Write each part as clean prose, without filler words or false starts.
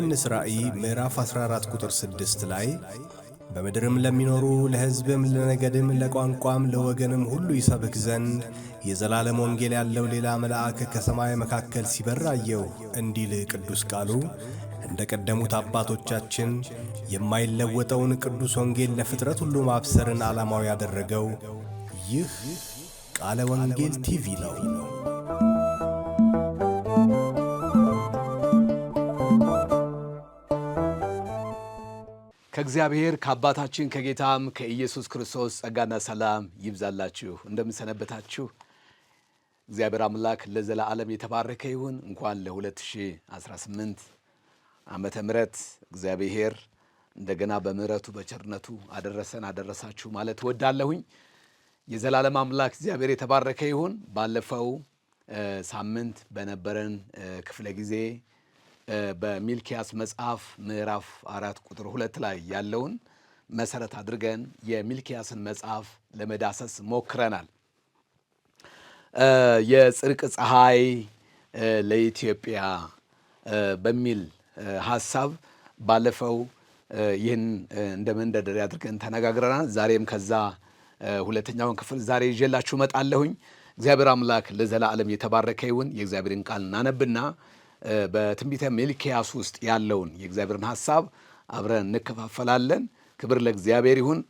በዮሐንስ ራእይ ምዕራፍ 14 ቁጥር 6 ላይ በምድርም ለሚኖሩ ለሕዝብም ለነገድም ለቋንቋም ለወገንም ሁሉ ይሰብክ ዘንድ የዘላለም ወንጌል ያለው ሌላ መልአክ ከሰማይ መካከል ሲበር አየሁ እንዲል ቅዱስ ቃሉ እንደ ቀደሙት አባቶቻችን የማይለወጠውን ቅዱስ ወንጌል ለፍጥረት ሁሉ ማብሰርን ዓላማው ያደረገው ይህ ቃለ ወንጌል ቲቪ ነው። ከእግዚአብሔር ከአባታችን ከጌታም ከኢየሱስ ክርስቶስ ጸጋና ሰላም ይብዛላችሁ። እንደምንሰነበታችሁ እግዚአብሔር አምላክ ለዘላለም የተባረከ ይሁን። እንኳን ለ2018 ዓመተ ምህረት እግዚአብሔር እንደገና በምህረቱ በቸርነቱ አደረሳችሁ ማለት ወዳለሁኝ። የዘላለም አምላክ እግዚአብሔር የተባረከ ይሁን። ባለፈው ሳምንት በነበረን ክፍለ ጊዜ በሚልኪያስ መጽሐፍ ምዕራፍ 4 ቁጥር 2 ላይ ያለውን መሰረት አድርገን የሚልኪያስን መጽሐፍ ለመዳሰስ ሞክረናል። የጽድቅ ፀሐይ ለኢትዮጵያ በሚል ሐሳብ ባለፈው ይህን እንደ መንደርደሪያ አድርገን ተነጋግረናል። ዛሬም ከዛ ሁለተኛውን ክፍል ዛሬ ይዤላችሁ እመጣለሁኝ። እግዚአብሔር አምላክ ለዘላለም የተባረከ ይሁን። የእግዚአብሔርን ቃል እናነብና በትንቢተ ሚልኪያስ ውስጥ ያለውን የእግዚአብሔርን ሐሳብ አብረን እንከፋፈላለን። ክብር ለእግዚአብሔር ይሁን።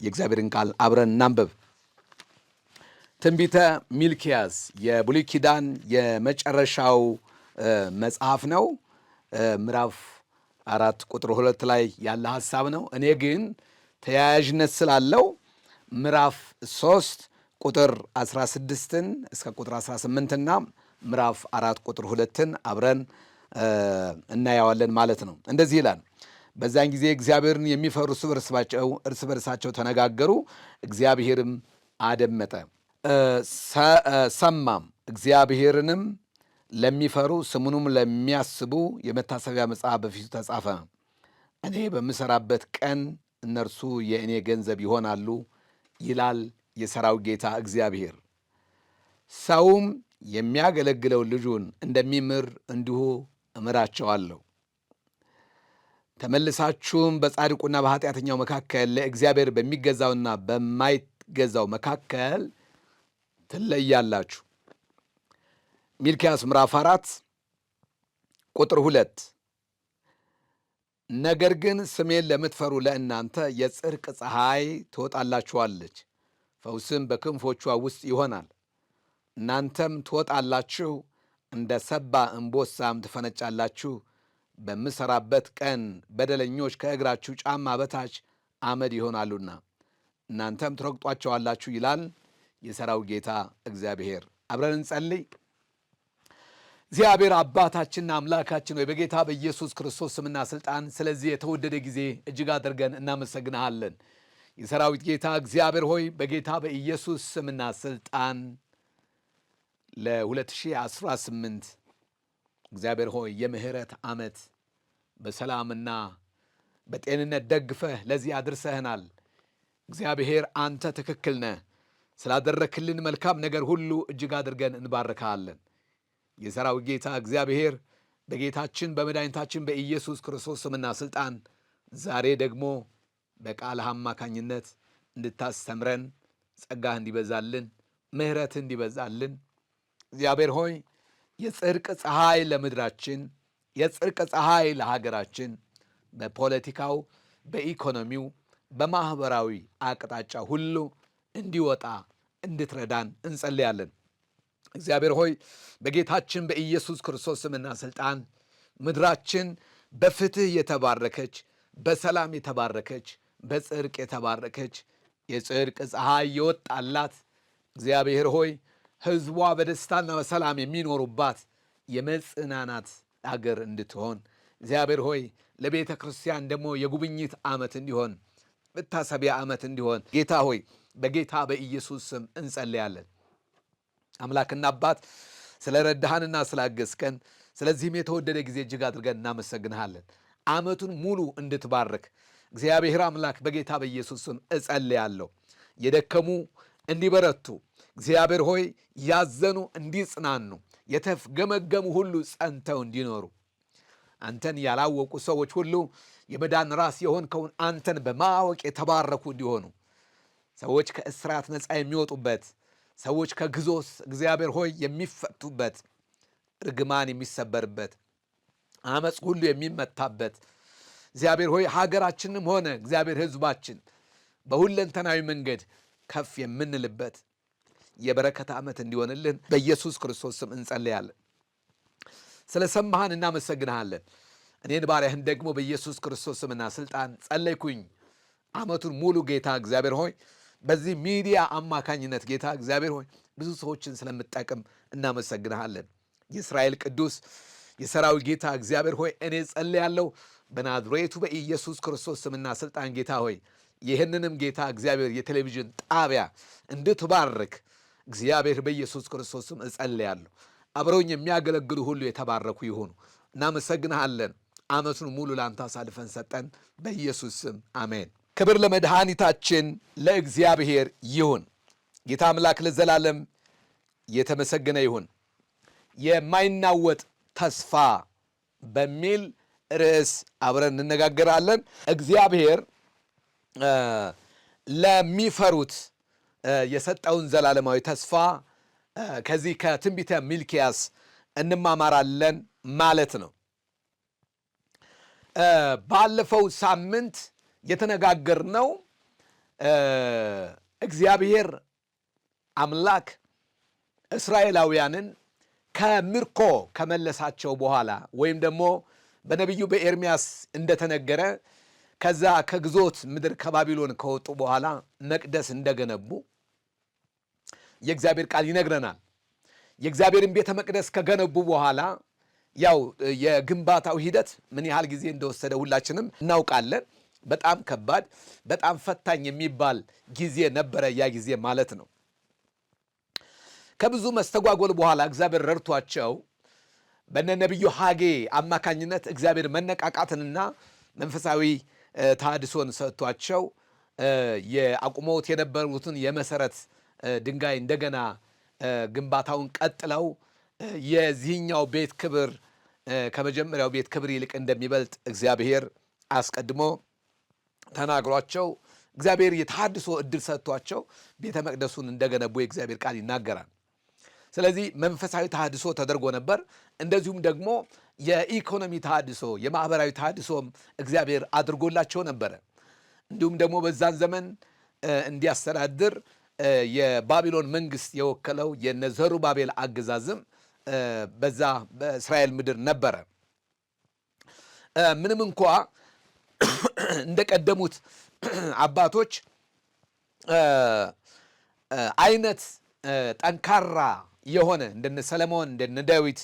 የእግዚአብሔርን ቃል አብረን እናንብብ። ትንቢተ ሚልኪያስ የብሉይ ኪዳን የመጨረሻው መጽሐፍ ነው። ምዕራፍ 4 ቁጥር 2 ላይ ያለ ሐሳብ ነው። እኔ ግን ተያያዥነት ስላለው ምዕራፍ 3 ቁጥር 16ን እስከ ቁጥር 18ና ምዕራፍ 4 ቁጥር 2ን አብረን እናያዋለን ማለት ነው። እንደዚህ ይላል። በዛን ጊዜ እግዚአብሔርን የሚፈሩ እርስ በርሳቸው ተነጋገሩ፣ እግዚአብሔርም አደመጠ ሰማም። እግዚአብሔርንም ለሚፈሩ ስሙንም ለሚያስቡ የመታሰቢያ መጽሐፍ በፊቱ ተጻፈ። እኔ በምሰራበት ቀን እነርሱ የእኔ ገንዘብ ይሆናሉ ይላል የሠራዊት ጌታ እግዚአብሔር። ሰውም የሚያገለግለው ልጁን እንደሚምር እንዲሁ እምራቸዋለሁ። ተመልሳችሁም በጻድቁና በኃጢአተኛው መካከል ለእግዚአብሔር በሚገዛውና በማይገዛው መካከል ትለያላችሁ። ሚልኪያስ ምዕራፍ 4 ቁጥር 2 ነገር ግን ስሜን ለምትፈሩ ለእናንተ የጽድቅ ፀሐይ ትወጣላችኋለች፣ ፈውስም በክንፎቿ ውስጥ ይሆናል። እናንተም ትወጣላችሁ፣ እንደ ሰባ እምቦሳም ትፈነጫላችሁ። በምሰራበት ቀን በደለኞች ከእግራችሁ ጫማ በታች አመድ ይሆናሉና እናንተም ትረግጧቸዋላችሁ ይላል የሠራዊት ጌታ እግዚአብሔር። አብረን እንጸልይ። እግዚአብሔር አባታችንና አምላካችን ሆይ በጌታ በኢየሱስ ክርስቶስ ስምና ሥልጣን ስለዚህ የተወደደ ጊዜ እጅግ አድርገን እናመሰግንሃለን። የሠራዊት ጌታ እግዚአብሔር ሆይ በጌታ በኢየሱስ ስምና ሥልጣን ለ2018 እግዚአብሔር ሆይ የምህረት ዓመት በሰላምና በጤንነት ደግፈህ ለዚህ አድርሰህናል። እግዚአብሔር አንተ ትክክል ነህ። ስላደረክልን መልካም ነገር ሁሉ እጅግ አድርገን እንባርካለን። የሠራዊት ጌታ እግዚአብሔር በጌታችን በመድኃኒታችን በኢየሱስ ክርስቶስ ስምና ሥልጣን ዛሬ ደግሞ በቃልህ አማካኝነት እንድታስተምረን ጸጋህ እንዲበዛልን ምህረትህ እንዲበዛልን እግዚአብሔር ሆይ የጽድቅ ፀሐይ ለምድራችን፣ የጽድቅ ፀሐይ ለሀገራችን፣ በፖለቲካው፣ በኢኮኖሚው፣ በማኅበራዊ አቅጣጫ ሁሉ እንዲወጣ እንድትረዳን እንጸልያለን። እግዚአብሔር ሆይ በጌታችን በኢየሱስ ክርስቶስ ስምና ሥልጣን ምድራችን በፍትህ የተባረከች፣ በሰላም የተባረከች፣ በጽድቅ የተባረከች የጽድቅ ፀሐይ የወጣላት እግዚአብሔር ሆይ ሕዝቧ በደስታና በሰላም የሚኖሩባት የመጽናናት አገር እንድትሆን እግዚአብሔር ሆይ ለቤተ ክርስቲያን ደግሞ የጉብኝት ዓመት እንዲሆን መታሰቢያ ዓመት እንዲሆን ጌታ ሆይ በጌታ በኢየሱስ ስም እንጸልያለን። አምላክና አባት ስለ ረዳሃንና ስላገዝከን ስለዚህም የተወደደ ጊዜ እጅግ አድርገን እናመሰግንሃለን። ዓመቱን ሙሉ እንድትባርክ እግዚአብሔር አምላክ በጌታ በኢየሱስ ስም እጸልያለሁ። የደከሙ እንዲበረቱ እግዚአብሔር ሆይ ያዘኑ እንዲጽናኑ፣ የተፍገመገሙ ሁሉ ጸንተው እንዲኖሩ አንተን ያላወቁ ሰዎች ሁሉ የመዳን ራስ የሆንከውን አንተን በማወቅ የተባረኩ እንዲሆኑ ሰዎች ከእስራት ነፃ የሚወጡበት ሰዎች ከግዞት እግዚአብሔር ሆይ የሚፈቱበት ርግማን የሚሰበርበት አመፅ ሁሉ የሚመታበት እግዚአብሔር ሆይ ሀገራችንም ሆነ እግዚአብሔር ሕዝባችን በሁለንተናዊ መንገድ ከፍ የምንልበት የበረከት ዓመት እንዲሆንልን በኢየሱስ ክርስቶስ ስም እንጸልያለን። ስለ ሰማህን እናመሰግንሃለን። እኔን ባሪያህን ደግሞ በኢየሱስ ክርስቶስ ስምና ስልጣን ጸለይኩኝ። ዓመቱን ሙሉ ጌታ እግዚአብሔር ሆይ በዚህ ሚዲያ አማካኝነት ጌታ እግዚአብሔር ሆይ ብዙ ሰዎችን ስለምጠቅም እናመሰግንሃለን። የእስራኤል ቅዱስ የሰራዊት ጌታ እግዚአብሔር ሆይ እኔ ጸልያለሁ በናዝሬቱ በኢየሱስ ክርስቶስ ስምና ስልጣን ጌታ ሆይ ይህንንም ጌታ እግዚአብሔር የቴሌቪዥን ጣቢያ እንድትባርክ እግዚአብሔር በኢየሱስ ክርስቶስ ስም እጸልያለሁ። አብረውኝ የሚያገለግሉ ሁሉ የተባረኩ ይሁኑ። እናመሰግንሃለን። ዓመቱን ሙሉ ላንተ አሳልፈን ሰጠን። በኢየሱስ ስም አሜን። ክብር ለመድኃኒታችን ለእግዚአብሔር ይሁን። ጌታ አምላክ ለዘላለም የተመሰገነ ይሁን። የማይናወጥ ተስፋ በሚል ርዕስ አብረን እንነጋገራለን። እግዚአብሔር ለሚፈሩት የሰጠውን ዘላለማዊ ተስፋ ከዚህ ከትንቢተ ሚልክያስ እንማማራለን ማለት ነው። ባለፈው ሳምንት የተነጋገርነው እግዚአብሔር አምላክ እስራኤላውያንን ከምርኮ ከመለሳቸው በኋላ ወይም ደግሞ በነቢዩ በኤርምያስ እንደተነገረ ከዛ ከግዞት ምድር ከባቢሎን ከወጡ በኋላ መቅደስ እንደገነቡ የእግዚአብሔር ቃል ይነግረናል። የእግዚአብሔርን ቤተ መቅደስ ከገነቡ በኋላ ያው የግንባታው ሂደት ምን ያህል ጊዜ እንደወሰደ ሁላችንም እናውቃለን። በጣም ከባድ፣ በጣም ፈታኝ የሚባል ጊዜ ነበረ ያ ጊዜ ማለት ነው። ከብዙ መስተጓጎል በኋላ እግዚአብሔር ረድቷቸው በነ ነቢዩ ሐጌ አማካኝነት እግዚአብሔር መነቃቃትንና መንፈሳዊ ተሐድሶን ሰጥቷቸው የአቁመውት የነበሩትን የመሰረት ድንጋይ እንደገና ግንባታውን ቀጥለው የዚህኛው ቤት ክብር ከመጀመሪያው ቤት ክብር ይልቅ እንደሚበልጥ እግዚአብሔር አስቀድሞ ተናግሯቸው እግዚአብሔር የተሐድሶ ዕድል ሰጥቷቸው ቤተ መቅደሱን እንደገነቡ የእግዚአብሔር ቃል ይናገራል። ስለዚህ መንፈሳዊ ተሐድሶ ተደርጎ ነበር። እንደዚሁም ደግሞ የኢኮኖሚ ተሐድሶ፣ የማኅበራዊ ተሐድሶም እግዚአብሔር አድርጎላቸው ነበረ። እንዲሁም ደግሞ በዛን ዘመን እንዲያስተዳድር የባቢሎን መንግስት የወከለው የነ ዘሩባቤል አገዛዝም በዛ በእስራኤል ምድር ነበረ። ምንም እንኳ እንደቀደሙት አባቶች አይነት ጠንካራ የሆነ እንደነ ሰለሞን እንደነ ዳዊት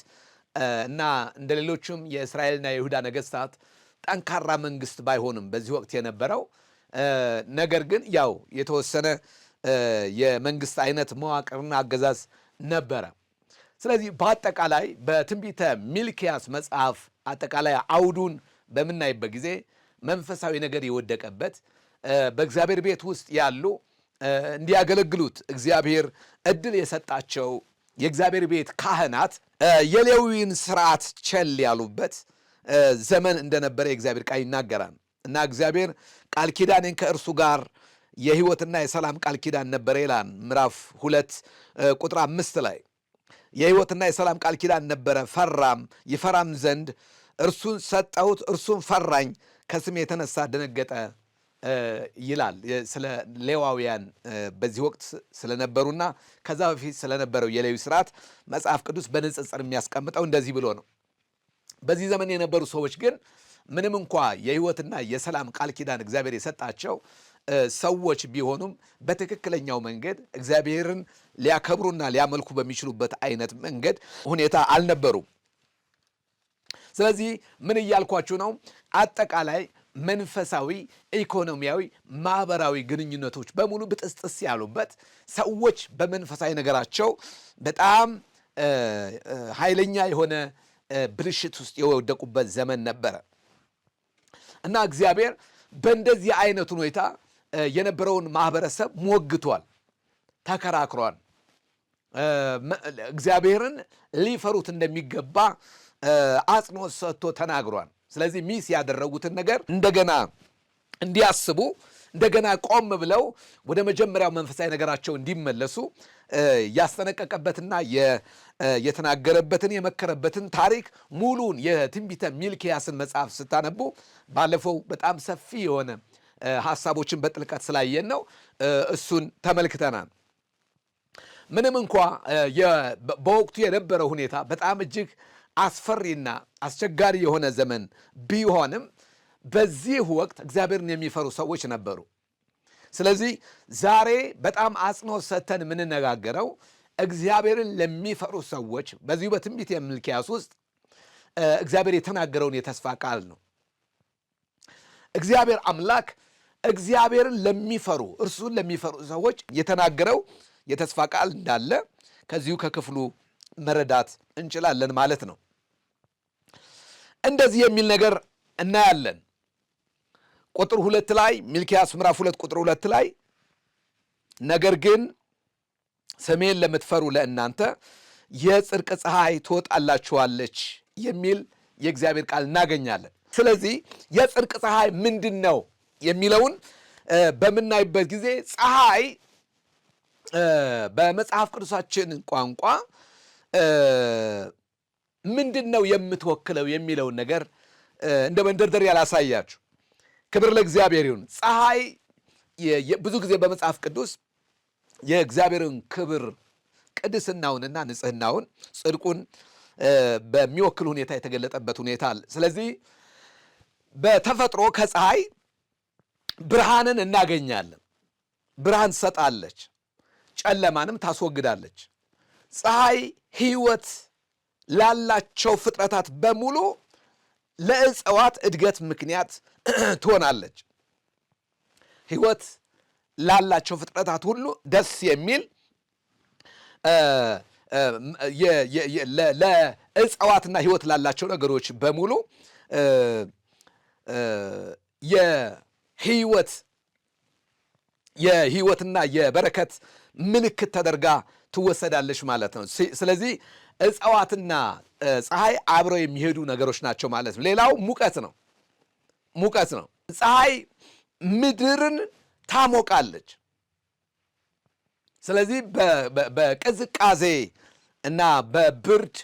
እና እንደ ሌሎችም የእስራኤልና የይሁዳ ነገስታት ጠንካራ መንግስት ባይሆንም በዚህ ወቅት የነበረው ነገር ግን ያው የተወሰነ የመንግስት አይነት መዋቅርና አገዛዝ ነበረ። ስለዚህ በአጠቃላይ በትንቢተ ሚልክያስ መጽሐፍ አጠቃላይ አውዱን በምናይበት ጊዜ መንፈሳዊ ነገር የወደቀበት በእግዚአብሔር ቤት ውስጥ ያሉ እንዲያገለግሉት እግዚአብሔር ዕድል የሰጣቸው የእግዚአብሔር ቤት ካህናት የሌዊን ስርዓት ቸል ያሉበት ዘመን እንደነበረ የእግዚአብሔር ቃል ይናገራል። እና እግዚአብሔር ቃል ኪዳኔን ከእርሱ ጋር የሕይወትና የሰላም ቃል ኪዳን ነበረ ይላል ምዕራፍ 2 ቁጥር 5 ላይ የሕይወትና የሰላም ቃል ኪዳን ነበረ፣ ፈራም ይፈራም ዘንድ እርሱን ሰጠሁት፣ እርሱን ፈራኝ፣ ከስሜ የተነሳ ደነገጠ ይላል። ስለ ሌዋውያን በዚህ ወቅት ስለነበሩና ከዛ በፊት ስለነበረው የሌዊ ስርዓት መጽሐፍ ቅዱስ በንጽጽር የሚያስቀምጠው እንደዚህ ብሎ ነው። በዚህ ዘመን የነበሩ ሰዎች ግን ምንም እንኳ የሕይወትና የሰላም ቃል ኪዳን እግዚአብሔር የሰጣቸው ሰዎች ቢሆኑም በትክክለኛው መንገድ እግዚአብሔርን ሊያከብሩና ሊያመልኩ በሚችሉበት አይነት መንገድ ሁኔታ አልነበሩም። ስለዚህ ምን እያልኳችሁ ነው? አጠቃላይ መንፈሳዊ፣ ኢኮኖሚያዊ፣ ማህበራዊ ግንኙነቶች በሙሉ ብጥስጥስ ያሉበት ሰዎች በመንፈሳዊ ነገራቸው በጣም ኃይለኛ የሆነ ብልሽት ውስጥ የወደቁበት ዘመን ነበረ እና እግዚአብሔር በእንደዚህ አይነት ሁኔታ የነበረውን ማህበረሰብ ሞግቷል፣ ተከራክሯል። እግዚአብሔርን ሊፈሩት እንደሚገባ አጽንኦት ሰጥቶ ተናግሯል። ስለዚህ ሚስ ያደረጉትን ነገር እንደገና እንዲያስቡ እንደገና ቆም ብለው ወደ መጀመሪያው መንፈሳዊ ነገራቸው እንዲመለሱ ያስጠነቀቀበትና የተናገረበትን የመከረበትን ታሪክ ሙሉን የትንቢተ ሚልክያስን መጽሐፍ ስታነቡ ባለፈው በጣም ሰፊ የሆነ ሐሳቦችን በጥልቀት ስላየን ነው። እሱን ተመልክተናል። ምንም እንኳ በወቅቱ የነበረው ሁኔታ በጣም እጅግ አስፈሪና አስቸጋሪ የሆነ ዘመን ቢሆንም በዚህ ወቅት እግዚአብሔርን የሚፈሩ ሰዎች ነበሩ። ስለዚህ ዛሬ በጣም አጽንኦት ሰጥተን የምንነጋገረው እግዚአብሔርን ለሚፈሩ ሰዎች በዚሁ በትንቢተ ሚልክያስ ውስጥ እግዚአብሔር የተናገረውን የተስፋ ቃል ነው። እግዚአብሔር አምላክ እግዚአብሔርን ለሚፈሩ እርሱን ለሚፈሩ ሰዎች የተናገረው የተስፋ ቃል እንዳለ ከዚሁ ከክፍሉ መረዳት እንችላለን ማለት ነው። እንደዚህ የሚል ነገር እናያለን። ቁጥር 2 ላይ ሚልክያስ ምዕራፍ 2 ቁጥር 2 ላይ ነገር ግን ስሜን ለምትፈሩ ለእናንተ የጽድቅ ፀሐይ ትወጣላችኋለች የሚል የእግዚአብሔር ቃል እናገኛለን። ስለዚህ የጽድቅ ፀሐይ ምንድን ነው የሚለውን በምናይበት ጊዜ ፀሐይ በመጽሐፍ ቅዱሳችን ቋንቋ ምንድን ነው የምትወክለው የሚለውን ነገር እንደ መንደርደሪያ ላሳያችሁ። ክብር ለእግዚአብሔር ይሁን። ፀሐይ ብዙ ጊዜ በመጽሐፍ ቅዱስ የእግዚአብሔርን ክብር ቅድስናውንና ንጽህናውን ጽድቁን በሚወክል ሁኔታ የተገለጠበት ሁኔታ አለ። ስለዚህ በተፈጥሮ ከፀሐይ ብርሃንን እናገኛለን። ብርሃን ትሰጣለች፣ ጨለማንም ታስወግዳለች። ፀሐይ ሕይወት ላላቸው ፍጥረታት በሙሉ ለእጽዋት እድገት ምክንያት ትሆናለች። ሕይወት ላላቸው ፍጥረታት ሁሉ ደስ የሚል ለእጽዋትና ሕይወት ላላቸው ነገሮች በሙሉ የሕይወትና የበረከት ምልክት ተደርጋ ትወሰዳለች ማለት ነው። ስለዚህ እጽዋትና ፀሐይ አብረው የሚሄዱ ነገሮች ናቸው ማለት ነው። ሌላው ሙቀት ነው። ፀሐይ ምድርን ታሞቃለች። ስለዚህ በቅዝቃዜ እና በብርድ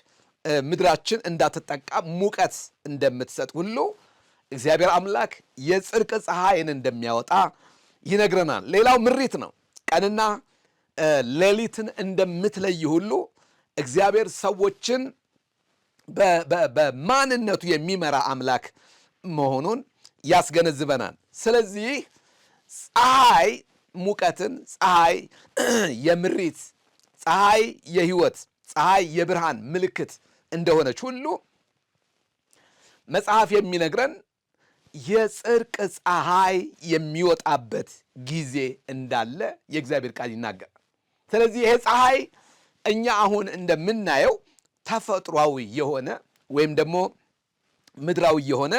ምድራችን እንዳትጠቃ ሙቀት እንደምትሰጥ ሁሉ እግዚአብሔር አምላክ የጽድቅ ፀሐይን እንደሚያወጣ ይነግረናል። ሌላው ምሪት ነው። ቀንና ሌሊትን እንደምትለይ ሁሉ እግዚአብሔር ሰዎችን በማንነቱ የሚመራ አምላክ መሆኑን ያስገነዝበናል። ስለዚህ ፀሐይ ሙቀትን፣ ፀሐይ የምሪት፣ ፀሐይ የሕይወት፣ ፀሐይ የብርሃን ምልክት እንደሆነች ሁሉ መጽሐፍ የሚነግረን የጽድቅ ፀሐይ የሚወጣበት ጊዜ እንዳለ የእግዚአብሔር ቃል ይናገራል። ስለዚህ ይሄ ፀሐይ እኛ አሁን እንደምናየው ተፈጥሯዊ የሆነ ወይም ደግሞ ምድራዊ የሆነ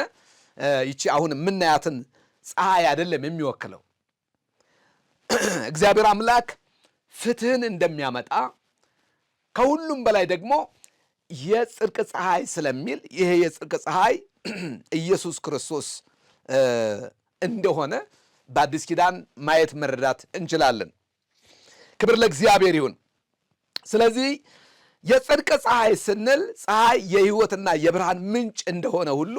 ይቺ አሁን የምናያትን ፀሐይ አይደለም የሚወክለው። እግዚአብሔር አምላክ ፍትህን እንደሚያመጣ ከሁሉም በላይ ደግሞ የጽድቅ ፀሐይ ስለሚል ይሄ የጽድቅ ፀሐይ ኢየሱስ ክርስቶስ እንደሆነ በአዲስ ኪዳን ማየት መረዳት እንችላለን። ክብር ለእግዚአብሔር ይሁን። ስለዚህ የጽድቅ ፀሐይ ስንል ፀሐይ የሕይወትና የብርሃን ምንጭ እንደሆነ ሁሉ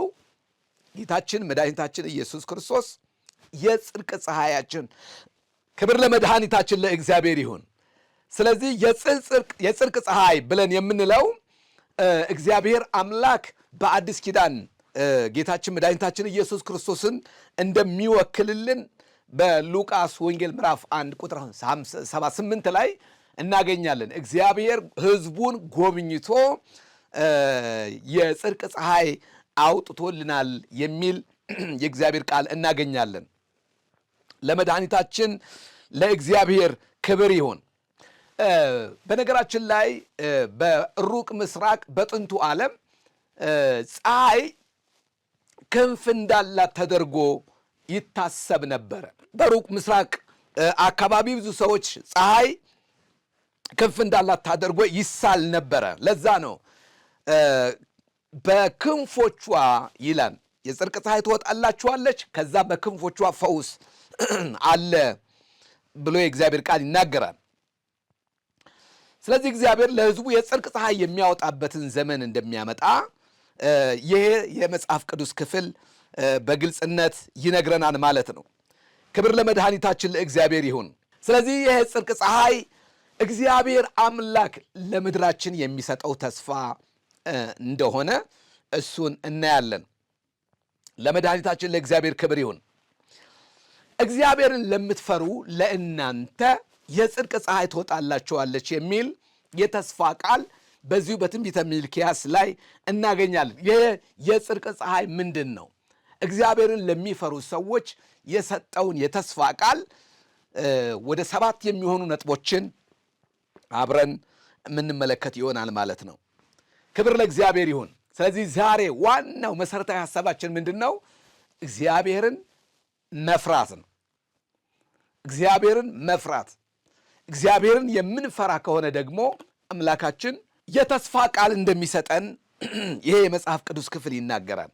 ጌታችን መድኃኒታችን ኢየሱስ ክርስቶስ የጽድቅ ፀሐያችን፣ ክብር ለመድኃኒታችን ለእግዚአብሔር ይሁን። ስለዚህ የጽድቅ ፀሐይ ብለን የምንለው እግዚአብሔር አምላክ በአዲስ ኪዳን ጌታችን መድኃኒታችን ኢየሱስ ክርስቶስን እንደሚወክልልን በሉቃስ ወንጌል ምዕራፍ 1 ቁጥር 78 ላይ እናገኛለን። እግዚአብሔር ሕዝቡን ጎብኝቶ የጽድቅ ፀሐይ አውጥቶልናል የሚል የእግዚአብሔር ቃል እናገኛለን። ለመድኃኒታችን ለእግዚአብሔር ክብር ይሁን። በነገራችን ላይ በሩቅ ምስራቅ በጥንቱ ዓለም ፀሐይ ክንፍ እንዳላት ተደርጎ ይታሰብ ነበረ። በሩቅ ምስራቅ አካባቢ ብዙ ሰዎች ፀሐይ ክንፍ እንዳላት ታደርጎ ይሳል ነበረ። ለዛ ነው በክንፎቿ ይላል የጽድቅ ፀሐይ ትወጣላችኋለች፣ ከዛ በክንፎቿ ፈውስ አለ ብሎ የእግዚአብሔር ቃል ይናገራል። ስለዚህ እግዚአብሔር ለሕዝቡ የጽድቅ ፀሐይ የሚያወጣበትን ዘመን እንደሚያመጣ ይሄ የመጽሐፍ ቅዱስ ክፍል በግልጽነት ይነግረናል ማለት ነው። ክብር ለመድኃኒታችን ለእግዚአብሔር ይሁን። ስለዚህ ይሄ ጽድቅ ፀሐይ እግዚአብሔር አምላክ ለምድራችን የሚሰጠው ተስፋ እንደሆነ እሱን እናያለን። ለመድኃኒታችን ለእግዚአብሔር ክብር ይሁን። እግዚአብሔርን ለምትፈሩ ለእናንተ የጽድቅ ፀሐይ ትወጣላችኋለች የሚል የተስፋ ቃል በዚሁ በትንቢተ ሚልክያስ ላይ እናገኛለን። ይህ የጽድቅ ፀሐይ ምንድን ነው? እግዚአብሔርን ለሚፈሩ ሰዎች የሰጠውን የተስፋ ቃል ወደ 7 የሚሆኑ ነጥቦችን አብረን የምንመለከት ይሆናል ማለት ነው። ክብር ለእግዚአብሔር ይሁን። ስለዚህ ዛሬ ዋናው መሰረታዊ ሐሳባችን ምንድን ነው? እግዚአብሔርን መፍራት ነው። እግዚአብሔርን መፍራት። እግዚአብሔርን የምንፈራ ከሆነ ደግሞ አምላካችን የተስፋ ቃል እንደሚሰጠን ይሄ የመጽሐፍ ቅዱስ ክፍል ይናገራል።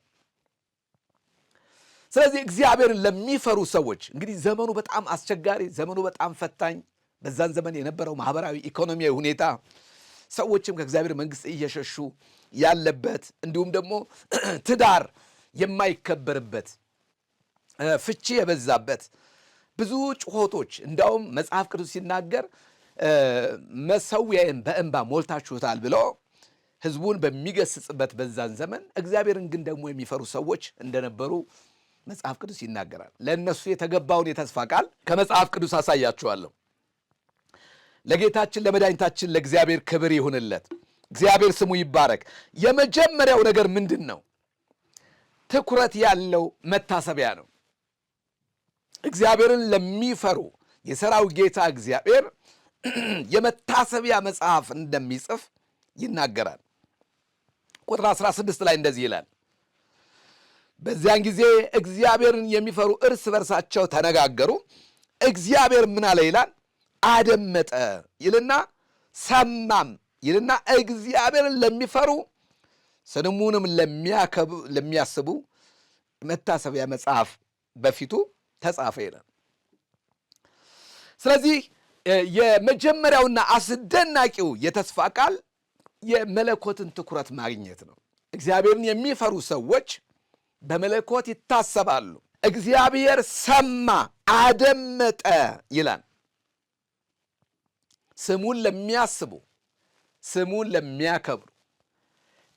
ስለዚህ እግዚአብሔርን ለሚፈሩ ሰዎች እንግዲህ ዘመኑ በጣም አስቸጋሪ፣ ዘመኑ በጣም ፈታኝ፣ በዛን ዘመን የነበረው ማህበራዊ ኢኮኖሚያዊ ሁኔታ ሰዎችም ከእግዚአብሔር መንግሥት እየሸሹ ያለበት፣ እንዲሁም ደግሞ ትዳር የማይከበርበት፣ ፍቺ የበዛበት፣ ብዙ ጩኸቶች፣ እንዳውም መጽሐፍ ቅዱስ ሲናገር መሠዊያዬን በእንባ ሞልታችሁታል ብሎ ሕዝቡን በሚገስጽበት በዛን ዘመን እግዚአብሔርን ግን ደግሞ የሚፈሩ ሰዎች እንደነበሩ መጽሐፍ ቅዱስ ይናገራል። ለእነሱ የተገባውን የተስፋ ቃል ከመጽሐፍ ቅዱስ አሳያችኋለሁ። ለጌታችን ለመድኃኒታችን ለእግዚአብሔር ክብር ይሁንለት። እግዚአብሔር ስሙ ይባረክ። የመጀመሪያው ነገር ምንድን ነው? ትኩረት ያለው መታሰቢያ ነው። እግዚአብሔርን ለሚፈሩ የሠራዊት ጌታ እግዚአብሔር የመታሰቢያ መጽሐፍ እንደሚጽፍ ይናገራል። ቁጥር 16 ላይ እንደዚህ ይላል፣ በዚያን ጊዜ እግዚአብሔርን የሚፈሩ እርስ በርሳቸው ተነጋገሩ፣ እግዚአብሔር ምን አለ ይላል፣ አደመጠ ይልና ሰማም ይልና እግዚአብሔርን ለሚፈሩ ስሙንም ለሚያስቡ መታሰቢያ መጽሐፍ በፊቱ ተጻፈ ይላል። ስለዚህ የመጀመሪያውና አስደናቂው የተስፋ ቃል የመለኮትን ትኩረት ማግኘት ነው። እግዚአብሔርን የሚፈሩ ሰዎች በመለኮት ይታሰባሉ። እግዚአብሔር ሰማ አደመጠ ይላል። ስሙን ለሚያስቡ፣ ስሙን ለሚያከብሩ፣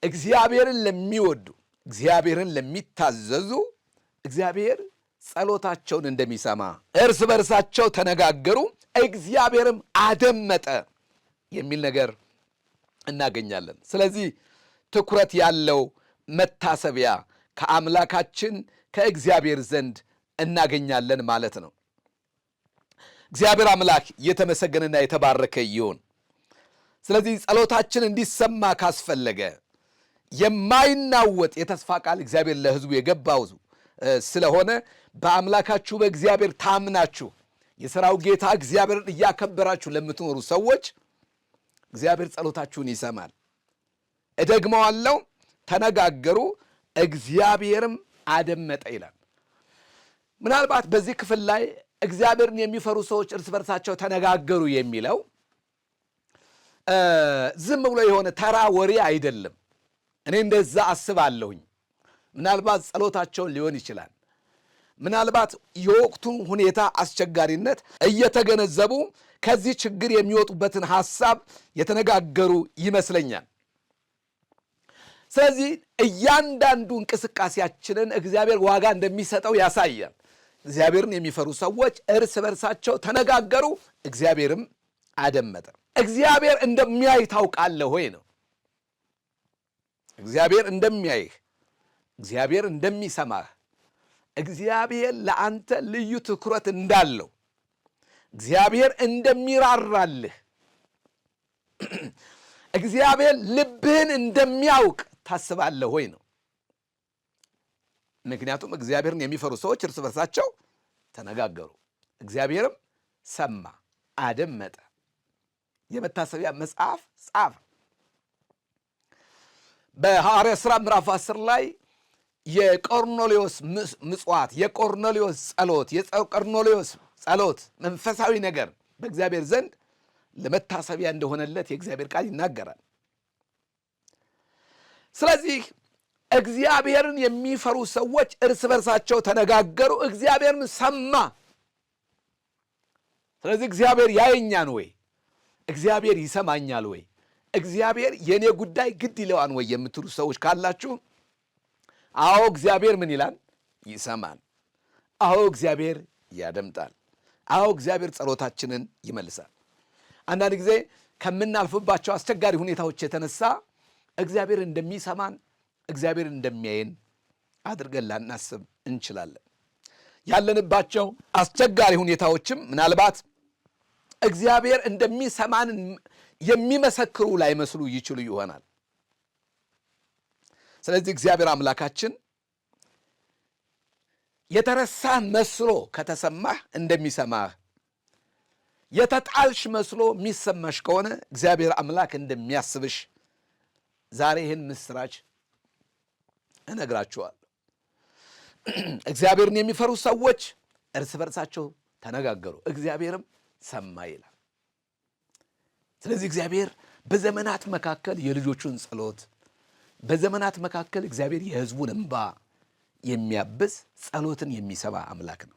እግዚአብሔርን ለሚወዱ፣ እግዚአብሔርን ለሚታዘዙ እግዚአብሔር ጸሎታቸውን እንደሚሰማ እርስ በርሳቸው ተነጋገሩ፣ እግዚአብሔርም አደመጠ የሚል ነገር እናገኛለን። ስለዚህ ትኩረት ያለው መታሰቢያ ከአምላካችን ከእግዚአብሔር ዘንድ እናገኛለን ማለት ነው። እግዚአብሔር አምላክ የተመሰገነና የተባረከ ይሁን። ስለዚህ ጸሎታችን እንዲሰማ ካስፈለገ የማይናወጥ የተስፋ ቃል እግዚአብሔር ለሕዝቡ የገባው ስለሆነ በአምላካችሁ በእግዚአብሔር ታምናችሁ የሠራዊት ጌታ እግዚአብሔርን እያከበራችሁ ለምትኖሩ ሰዎች እግዚአብሔር ጸሎታችሁን ይሰማል። እደግመዋለሁ፣ ተነጋገሩ እግዚአብሔርም አደመጠ ይላል። ምናልባት በዚህ ክፍል ላይ እግዚአብሔርን የሚፈሩ ሰዎች እርስ በርሳቸው ተነጋገሩ የሚለው ዝም ብሎ የሆነ ተራ ወሬ አይደለም። እኔ እንደዛ አስባለሁኝ። ምናልባት ጸሎታቸውን ሊሆን ይችላል። ምናልባት የወቅቱን ሁኔታ አስቸጋሪነት እየተገነዘቡ ከዚህ ችግር የሚወጡበትን ሐሳብ የተነጋገሩ ይመስለኛል። ስለዚህ እያንዳንዱ እንቅስቃሴያችንን እግዚአብሔር ዋጋ እንደሚሰጠው ያሳያል። እግዚአብሔርን የሚፈሩ ሰዎች እርስ በርሳቸው ተነጋገሩ፣ እግዚአብሔርም አደመጠ። እግዚአብሔር እንደሚያይ ታውቃለህ ሆይ ነው። እግዚአብሔር እንደሚያይህ፣ እግዚአብሔር እንደሚሰማህ፣ እግዚአብሔር ለአንተ ልዩ ትኩረት እንዳለው፣ እግዚአብሔር እንደሚራራልህ፣ እግዚአብሔር ልብህን እንደሚያውቅ ታስባለህ ሆይ ነው። ምክንያቱም እግዚአብሔርን የሚፈሩ ሰዎች እርስ በርሳቸው ተነጋገሩ፣ እግዚአብሔርም ሰማ አደመጠ፣ የመታሰቢያ መጽሐፍ ጻፈ። በሐዋርያት ሥራ ምዕራፍ 10 ላይ የቆርኔሌዎስ ምጽዋት፣ የቆርኔሌዎስ ጸሎት መንፈሳዊ ነገር በእግዚአብሔር ዘንድ ለመታሰቢያ እንደሆነለት የእግዚአብሔር ቃል ይናገራል። ስለዚህ እግዚአብሔርን የሚፈሩ ሰዎች እርስ በርሳቸው ተነጋገሩ፣ እግዚአብሔርም ሰማ። ስለዚህ እግዚአብሔር ያየኛል ወይ? እግዚአብሔር ይሰማኛል ወይ? እግዚአብሔር የኔ ጉዳይ ግድ ይለዋል ወይ የምትሉ ሰዎች ካላችሁ፣ አዎ እግዚአብሔር ምን ይላል? ይሰማል። አዎ እግዚአብሔር ያደምጣል። አዎ እግዚአብሔር ጸሎታችንን ይመልሳል። አንዳንድ ጊዜ ከምናልፍባቸው አስቸጋሪ ሁኔታዎች የተነሳ እግዚአብሔር እንደሚሰማን፣ እግዚአብሔር እንደሚያየን አድርገን ላናስብ እንችላለን። ያለንባቸው አስቸጋሪ ሁኔታዎችም ምናልባት እግዚአብሔር እንደሚሰማን የሚመሰክሩ ላይመስሉ ይችሉ ይሆናል። ስለዚህ እግዚአብሔር አምላካችን የተረሳህ መስሎ ከተሰማህ እንደሚሰማህ፣ የተጣልሽ መስሎ የሚሰማሽ ከሆነ እግዚአብሔር አምላክ እንደሚያስብሽ ዛሬ ይህን ምስራች እነግራችኋለሁ። እግዚአብሔርን የሚፈሩ ሰዎች እርስ በርሳቸው ተነጋገሩ፣ እግዚአብሔርም ሰማ ይላል። ስለዚህ እግዚአብሔር በዘመናት መካከል የልጆቹን ጸሎት፣ በዘመናት መካከል እግዚአብሔር የሕዝቡን እንባ የሚያብስ ጸሎትን የሚሰማ አምላክ ነው።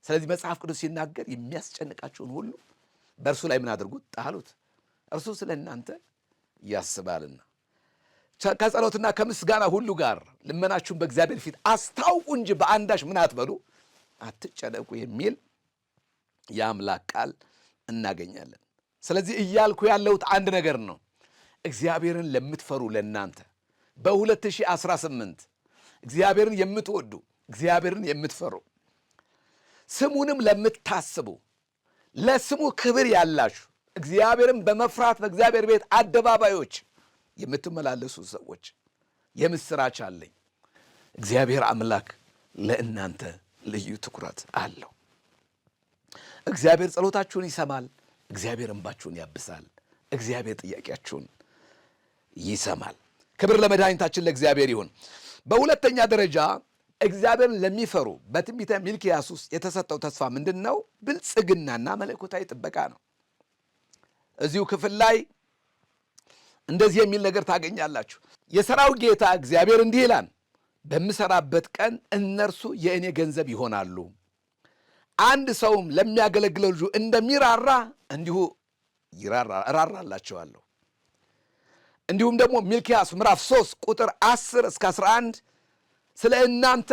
ስለዚህ መጽሐፍ ቅዱስ ሲናገር የሚያስጨንቃችሁን ሁሉ በእርሱ ላይ ምን አድርጉት? ጣሉት፣ እርሱ ስለ እናንተ ያስባልና። ከጸሎትና ከምስጋና ሁሉ ጋር ልመናችሁን በእግዚአብሔር ፊት አስታውቁ እንጂ በአንዳች ምን አትበሉ፣ አትጨነቁ የሚል የአምላክ ቃል እናገኛለን። ስለዚህ እያልኩ ያለሁት አንድ ነገር ነው። እግዚአብሔርን ለምትፈሩ ለእናንተ በ2018 እግዚአብሔርን የምትወዱ፣ እግዚአብሔርን የምትፈሩ፣ ስሙንም ለምታስቡ፣ ለስሙ ክብር ያላችሁ፣ እግዚአብሔርን በመፍራት በእግዚአብሔር ቤት አደባባዮች የምትመላለሱ ሰዎች የምስራች አለኝ። እግዚአብሔር አምላክ ለእናንተ ልዩ ትኩረት አለው። እግዚአብሔር ጸሎታችሁን ይሰማል። እግዚአብሔር እንባችሁን ያብሳል። እግዚአብሔር ጥያቄያችሁን ይሰማል። ክብር ለመድኃኒታችን ለእግዚአብሔር ይሁን። በሁለተኛ ደረጃ እግዚአብሔርን ለሚፈሩ በትንቢተ ሚልክያስ ውስጥ የተሰጠው ተስፋ ምንድን ነው? ብልጽግናና መለኮታዊ ጥበቃ ነው። እዚሁ ክፍል ላይ እንደዚህ የሚል ነገር ታገኛላችሁ። የሠራዊት ጌታ እግዚአብሔር እንዲህ ይላል፣ በምሠራበት ቀን እነርሱ የእኔ ገንዘብ ይሆናሉ፣ አንድ ሰውም ለሚያገለግለው ልጁ እንደሚራራ እንዲሁ እራራላቸዋለሁ። እንዲሁም ደግሞ ሚልክያስ ምዕራፍ 3 ቁጥር 10 እስከ 11 ስለ እናንተ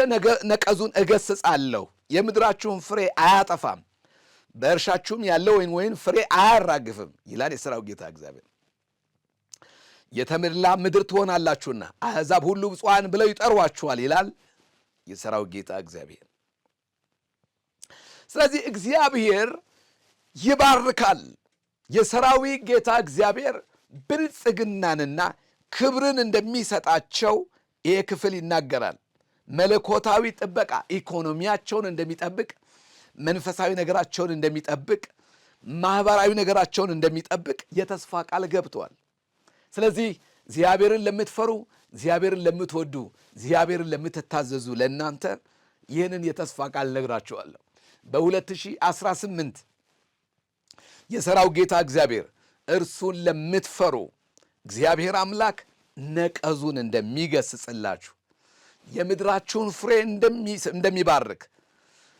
ነቀዙን እገሥጻለሁ፣ የምድራችሁን ፍሬ አያጠፋም፣ በእርሻችሁም ያለው ወይን ፍሬ አያራግፍም ይላል የሠራዊት ጌታ እግዚአብሔር። የተመላ ምድር ትሆናላችሁና አሕዛብ ሁሉ ብፁዓን ብለው ይጠሯችኋል ይላል የሠራዊት ጌታ እግዚአብሔር። ስለዚህ እግዚአብሔር ይባርካል። የሠራዊት ጌታ እግዚአብሔር ብልጽግናንና ክብርን እንደሚሰጣቸው ይሄ ክፍል ይናገራል። መለኮታዊ ጥበቃ፣ ኢኮኖሚያቸውን እንደሚጠብቅ፣ መንፈሳዊ ነገራቸውን እንደሚጠብቅ፣ ማኅበራዊ ነገራቸውን እንደሚጠብቅ የተስፋ ቃል ገብቷል። ስለዚህ እግዚአብሔርን ለምትፈሩ፣ እግዚአብሔርን ለምትወዱ፣ እግዚአብሔርን ለምትታዘዙ ለእናንተ ይህንን የተስፋ ቃል ነግራችኋለሁ። በ2018 የሠራዊት ጌታ እግዚአብሔር እርሱን ለምትፈሩ እግዚአብሔር አምላክ ነቀዙን እንደሚገሥጽላችሁ፣ የምድራችሁን ፍሬ እንደሚባርክ፣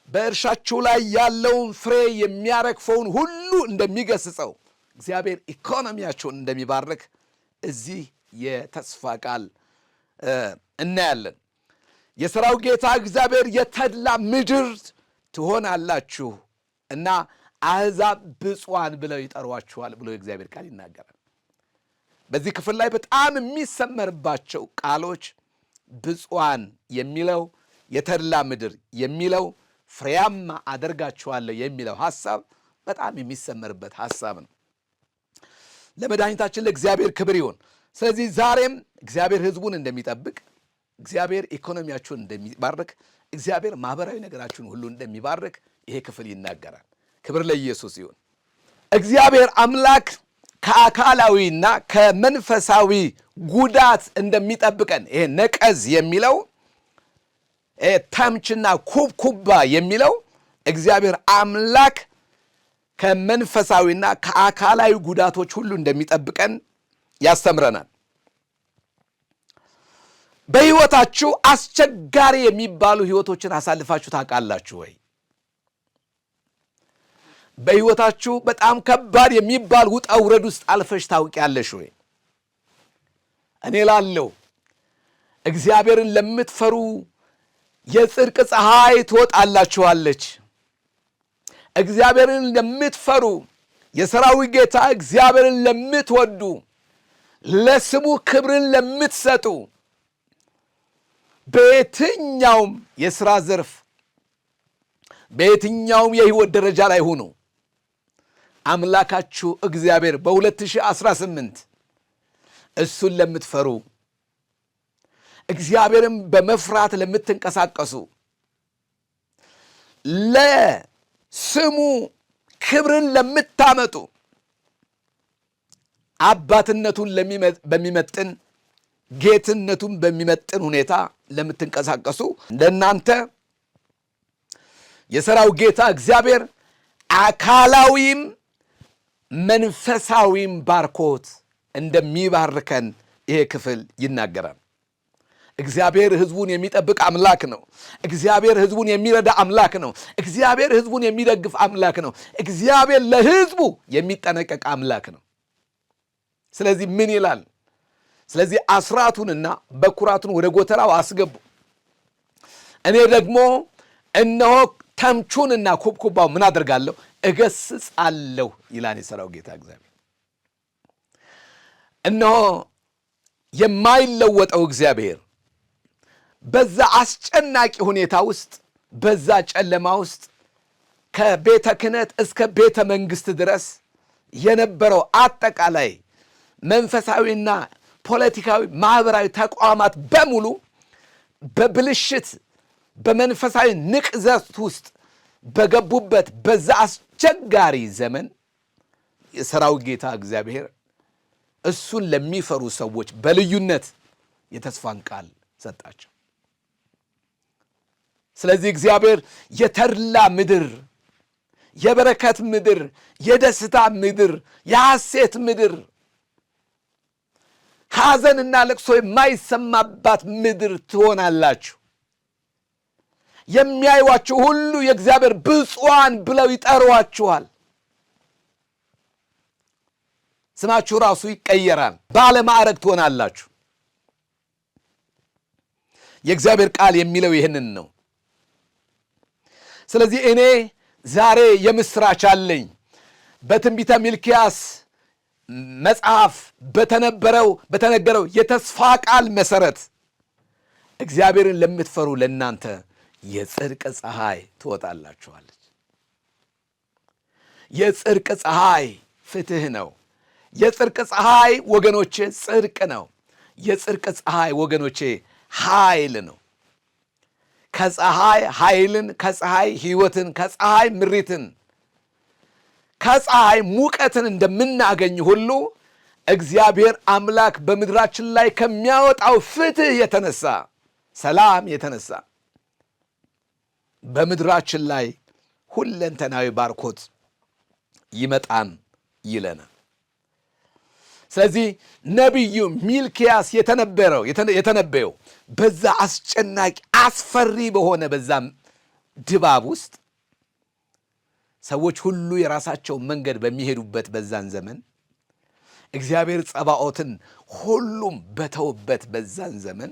በእርሻችሁ ላይ ያለውን ፍሬ የሚያረግፈውን ሁሉ እንደሚገሥጸው እግዚአብሔር ኢኮኖሚያችሁን እንደሚባርክ እዚህ የተስፋ ቃል እናያለን። የሠራዊት ጌታ እግዚአብሔር የተድላ ምድር ትሆናላችሁ እና አሕዛብ ብፁዓን ብለው ይጠሯችኋል ብሎ የእግዚአብሔር ቃል ይናገራል። በዚህ ክፍል ላይ በጣም የሚሰመርባቸው ቃሎች ብፁዓን የሚለው፣ የተድላ ምድር የሚለው፣ ፍሬያማ አደርጋችኋለሁ የሚለው ሐሳብ በጣም የሚሰመርበት ሐሳብ ነው። ለመድኃኒታችን ለእግዚአብሔር ክብር ይሁን። ስለዚህ ዛሬም እግዚአብሔር ሕዝቡን እንደሚጠብቅ፣ እግዚአብሔር ኢኮኖሚያችሁን እንደሚባርክ፣ እግዚአብሔር ማኅበራዊ ነገራችሁን ሁሉ እንደሚባርክ ይሄ ክፍል ይናገራል። ክብር ለኢየሱስ ይሁን። እግዚአብሔር አምላክ ከአካላዊና ከመንፈሳዊ ጉዳት እንደሚጠብቀን ይሄ ነቀዝ የሚለው ተምችና ኩብኩባ የሚለው እግዚአብሔር አምላክ ከመንፈሳዊና ከአካላዊ ጉዳቶች ሁሉ እንደሚጠብቀን ያስተምረናል። በሕይወታችሁ አስቸጋሪ የሚባሉ ሕይወቶችን አሳልፋችሁ ታውቃላችሁ ወይ? በሕይወታችሁ በጣም ከባድ የሚባል ውጣ ውረድ ውስጥ አልፈሽ ታውቂያለሽ ወይ? እኔ ላለው እግዚአብሔርን ለምትፈሩ የጽድቅ ፀሐይ ትወጣላችኋለች። እግዚአብሔርን ለምትፈሩ የሰራዊት ጌታ እግዚአብሔርን ለምትወዱ ለስሙ ክብርን ለምትሰጡ በየትኛውም የሥራ ዘርፍ በየትኛውም የሕይወት ደረጃ ላይ ሁኑ አምላካችሁ እግዚአብሔር በ2018 እሱን ለምትፈሩ እግዚአብሔርን በመፍራት ለምትንቀሳቀሱ ለስሙ ክብርን ለምታመጡ አባትነቱን በሚመጥን ጌትነቱን በሚመጥን ሁኔታ ለምትንቀሳቀሱ እንደናንተ የሰራዊት ጌታ እግዚአብሔር አካላዊም መንፈሳዊም ባርኮት እንደሚባርከን ይሄ ክፍል ይናገራል። እግዚአብሔር ሕዝቡን የሚጠብቅ አምላክ ነው። እግዚአብሔር ሕዝቡን የሚረዳ አምላክ ነው። እግዚአብሔር ሕዝቡን የሚደግፍ አምላክ ነው። እግዚአብሔር ለሕዝቡ የሚጠነቀቅ አምላክ ነው። ስለዚህ ምን ይላል? ስለዚህ አስራቱንና በኩራቱን ወደ ጎተራው አስገቡ፣ እኔ ደግሞ እነሆ ተምቹንና ኩብኩባው ምን አደርጋለሁ? እገስጻለሁ ይላል የሠራዊት ጌታ እግዚአብሔር። እነሆ የማይለወጠው እግዚአብሔር በዛ አስጨናቂ ሁኔታ ውስጥ በዛ ጨለማ ውስጥ ከቤተ ክህነት እስከ ቤተ መንግሥት ድረስ የነበረው አጠቃላይ መንፈሳዊና ፖለቲካዊ ማህበራዊ ተቋማት በሙሉ በብልሽት በመንፈሳዊ ንቅዘት ውስጥ በገቡበት በዛ አስቸጋሪ ዘመን የሰራዊት ጌታ እግዚአብሔር እሱን ለሚፈሩ ሰዎች በልዩነት የተስፋን ቃል ሰጣቸው። ስለዚህ እግዚአብሔር የተድላ ምድር፣ የበረከት ምድር፣ የደስታ ምድር፣ የሐሴት ምድር፣ ሐዘንና ለቅሶ የማይሰማባት ምድር ትሆናላችሁ። የሚያዩዋችሁ ሁሉ የእግዚአብሔር ብፁዓን ብለው ይጠሯችኋል። ስማችሁ ራሱ ይቀየራል። ባለማዕረግ ትሆናላችሁ። የእግዚአብሔር ቃል የሚለው ይህንን ነው። ስለዚህ እኔ ዛሬ የምስራች አለኝ። በትንቢተ ሚልክያስ መጽሐፍ በተነገረው የተስፋ ቃል መሰረት እግዚአብሔርን ለምትፈሩ ለእናንተ የጽድቅ ፀሐይ ትወጣላችኋለች። የጽድቅ ፀሐይ ፍትህ ነው። የጽድቅ ፀሐይ ወገኖቼ ጽድቅ ነው። የጽድቅ ፀሐይ ወገኖቼ ኃይል ነው። ከፀሐይ ኃይልን፣ ከፀሐይ ሕይወትን፣ ከፀሐይ ምሪትን፣ ከፀሐይ ሙቀትን እንደምናገኝ ሁሉ እግዚአብሔር አምላክ በምድራችን ላይ ከሚያወጣው ፍትህ የተነሳ ሰላም የተነሳ በምድራችን ላይ ሁለንተናዊ ባርኮት ይመጣን ይለናል። ስለዚህ ነቢዩ ሚልክያስ የተነበየው በዛ አስጨናቂ አስፈሪ በሆነ በዛ ድባብ ውስጥ ሰዎች ሁሉ የራሳቸው መንገድ በሚሄዱበት በዛን ዘመን እግዚአብሔር ጸባኦትን ሁሉም በተውበት በዛን ዘመን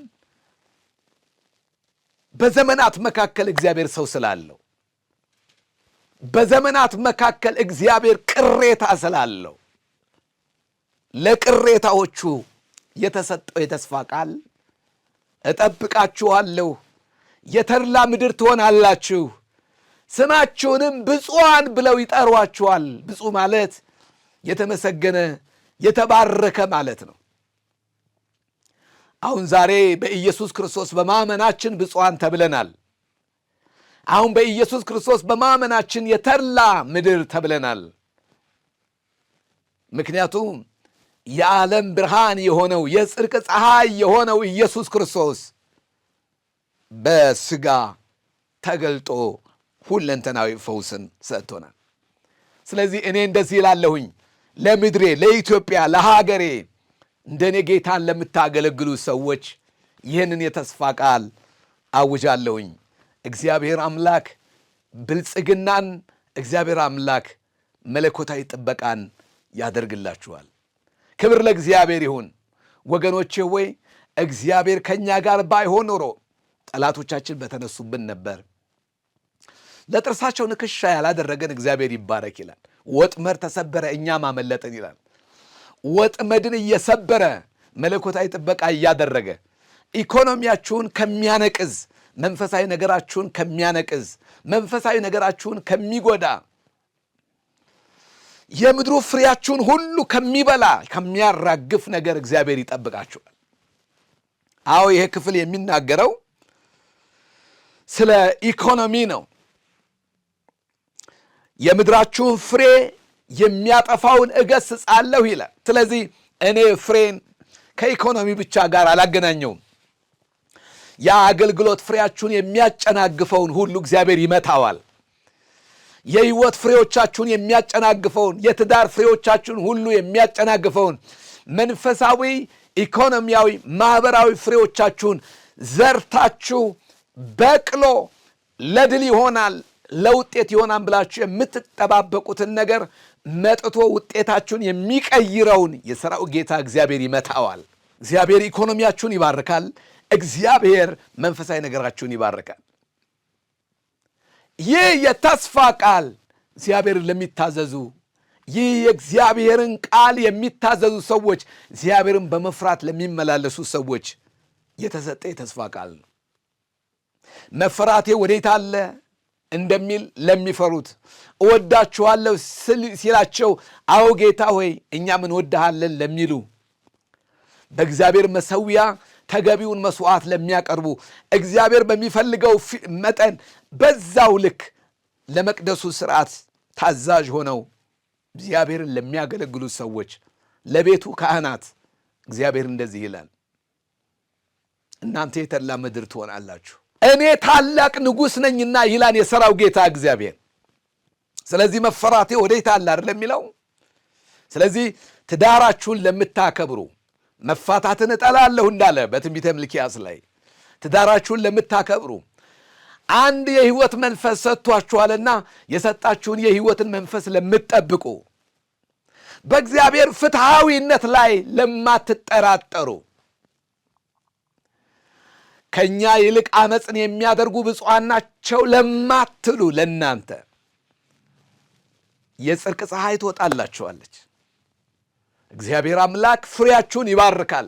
በዘመናት መካከል እግዚአብሔር ሰው ስላለው በዘመናት መካከል እግዚአብሔር ቅሬታ ስላለው ለቅሬታዎቹ የተሰጠው የተስፋ ቃል እጠብቃችኋለሁ፣ የተድላ ምድር ትሆናላችሁ፣ ስማችሁንም ብፁዓን ብለው ይጠሯችኋል። ብፁዕ ማለት የተመሰገነ የተባረከ ማለት ነው። አሁን ዛሬ በኢየሱስ ክርስቶስ በማመናችን ብፁዓን ተብለናል። አሁን በኢየሱስ ክርስቶስ በማመናችን የተድላ ምድር ተብለናል። ምክንያቱም የዓለም ብርሃን የሆነው የጽድቅ ፀሐይ የሆነው ኢየሱስ ክርስቶስ በሥጋ ተገልጦ ሁለንተናዊ ፈውስን ሰጥቶናል። ስለዚህ እኔ እንደዚህ እላለሁኝ፣ ለምድሬ፣ ለኢትዮጵያ፣ ለሀገሬ እንደኔ ጌታን ለምታገለግሉ ሰዎች ይህንን የተስፋ ቃል አውጃለሁኝ። እግዚአብሔር አምላክ ብልጽግናን፣ እግዚአብሔር አምላክ መለኮታዊ ጥበቃን ያደርግላችኋል። ክብር ለእግዚአብሔር ይሁን። ወገኖቼ ወይ እግዚአብሔር ከእኛ ጋር ባይሆን ኖሮ ጠላቶቻችን በተነሱብን ነበር። ለጥርሳቸው ንክሻ ያላደረገን እግዚአብሔር ይባረክ ይላል። ወጥመድ ተሰበረ እኛም አመለጥን ይላል። ወጥመድን እየሰበረ መለኮታዊ ጥበቃ እያደረገ ኢኮኖሚያችሁን ከሚያነቅዝ፣ መንፈሳዊ ነገራችሁን ከሚያነቅዝ፣ መንፈሳዊ ነገራችሁን ከሚጎዳ፣ የምድሩ ፍሬያችሁን ሁሉ ከሚበላ ከሚያራግፍ ነገር እግዚአብሔር ይጠብቃችኋል። አዎ ይሄ ክፍል የሚናገረው ስለ ኢኮኖሚ ነው። የምድራችሁን ፍሬ የሚያጠፋውን እገሥጻለሁ ይላል። ስለዚህ እኔ ፍሬን ከኢኮኖሚ ብቻ ጋር አላገናኘውም። የአገልግሎት ፍሬያችሁን የሚያጨናግፈውን ሁሉ እግዚአብሔር ይመታዋል። የሕይወት ፍሬዎቻችሁን የሚያጨናግፈውን፣ የትዳር ፍሬዎቻችሁን ሁሉ የሚያጨናግፈውን፣ መንፈሳዊ፣ ኢኮኖሚያዊ፣ ማኅበራዊ ፍሬዎቻችሁን ዘርታችሁ በቅሎ ለድል ይሆናል፣ ለውጤት ይሆናል ብላችሁ የምትጠባበቁትን ነገር መጥቶ ውጤታችሁን የሚቀይረውን የሠራዊት ጌታ እግዚአብሔር ይመታዋል። እግዚአብሔር ኢኮኖሚያችሁን ይባርካል። እግዚአብሔር መንፈሳዊ ነገራችሁን ይባርካል። ይህ የተስፋ ቃል እግዚአብሔርን ለሚታዘዙ፣ ይህ የእግዚአብሔርን ቃል የሚታዘዙ ሰዎች፣ እግዚአብሔርን በመፍራት ለሚመላለሱ ሰዎች የተሰጠ የተስፋ ቃል ነው። መፈራቴ ወዴት አለ እንደሚል ለሚፈሩት፣ እወዳችኋለሁ ሲላቸው አዎ ጌታ ሆይ እኛም እንወድሃለን ለሚሉ፣ በእግዚአብሔር መሠዊያ ተገቢውን መስዋዕት ለሚያቀርቡ፣ እግዚአብሔር በሚፈልገው መጠን በዛው ልክ ለመቅደሱ ሥርዓት ታዛዥ ሆነው እግዚአብሔርን ለሚያገለግሉ ሰዎች፣ ለቤቱ ካህናት እግዚአብሔር እንደዚህ ይላል፣ እናንተ የተድላ ምድር ትሆናላችሁ፣ እኔ ታላቅ ንጉሥ ነኝና ይላል የሠራዊት ጌታ እግዚአብሔር። ስለዚህ መፈራቴ ወዴት አለ አይደል የሚለው። ስለዚህ ትዳራችሁን ለምታከብሩ፣ መፋታትን እጠላለሁ እንዳለ በትንቢተ ሚልክያስ ላይ፣ ትዳራችሁን ለምታከብሩ፣ አንድ የሕይወት መንፈስ ሰጥቷችኋልና የሰጣችሁን የሕይወትን መንፈስ ለምትጠብቁ፣ በእግዚአብሔር ፍትሐዊነት ላይ ለማትጠራጠሩ፣ ከእኛ ይልቅ ዓመፅን የሚያደርጉ ብፁዓን ናቸው ለማትሉ ለእናንተ የጽድቅ ፀሐይ ትወጣላችኋለች። እግዚአብሔር አምላክ ፍሬያችሁን ይባርካል።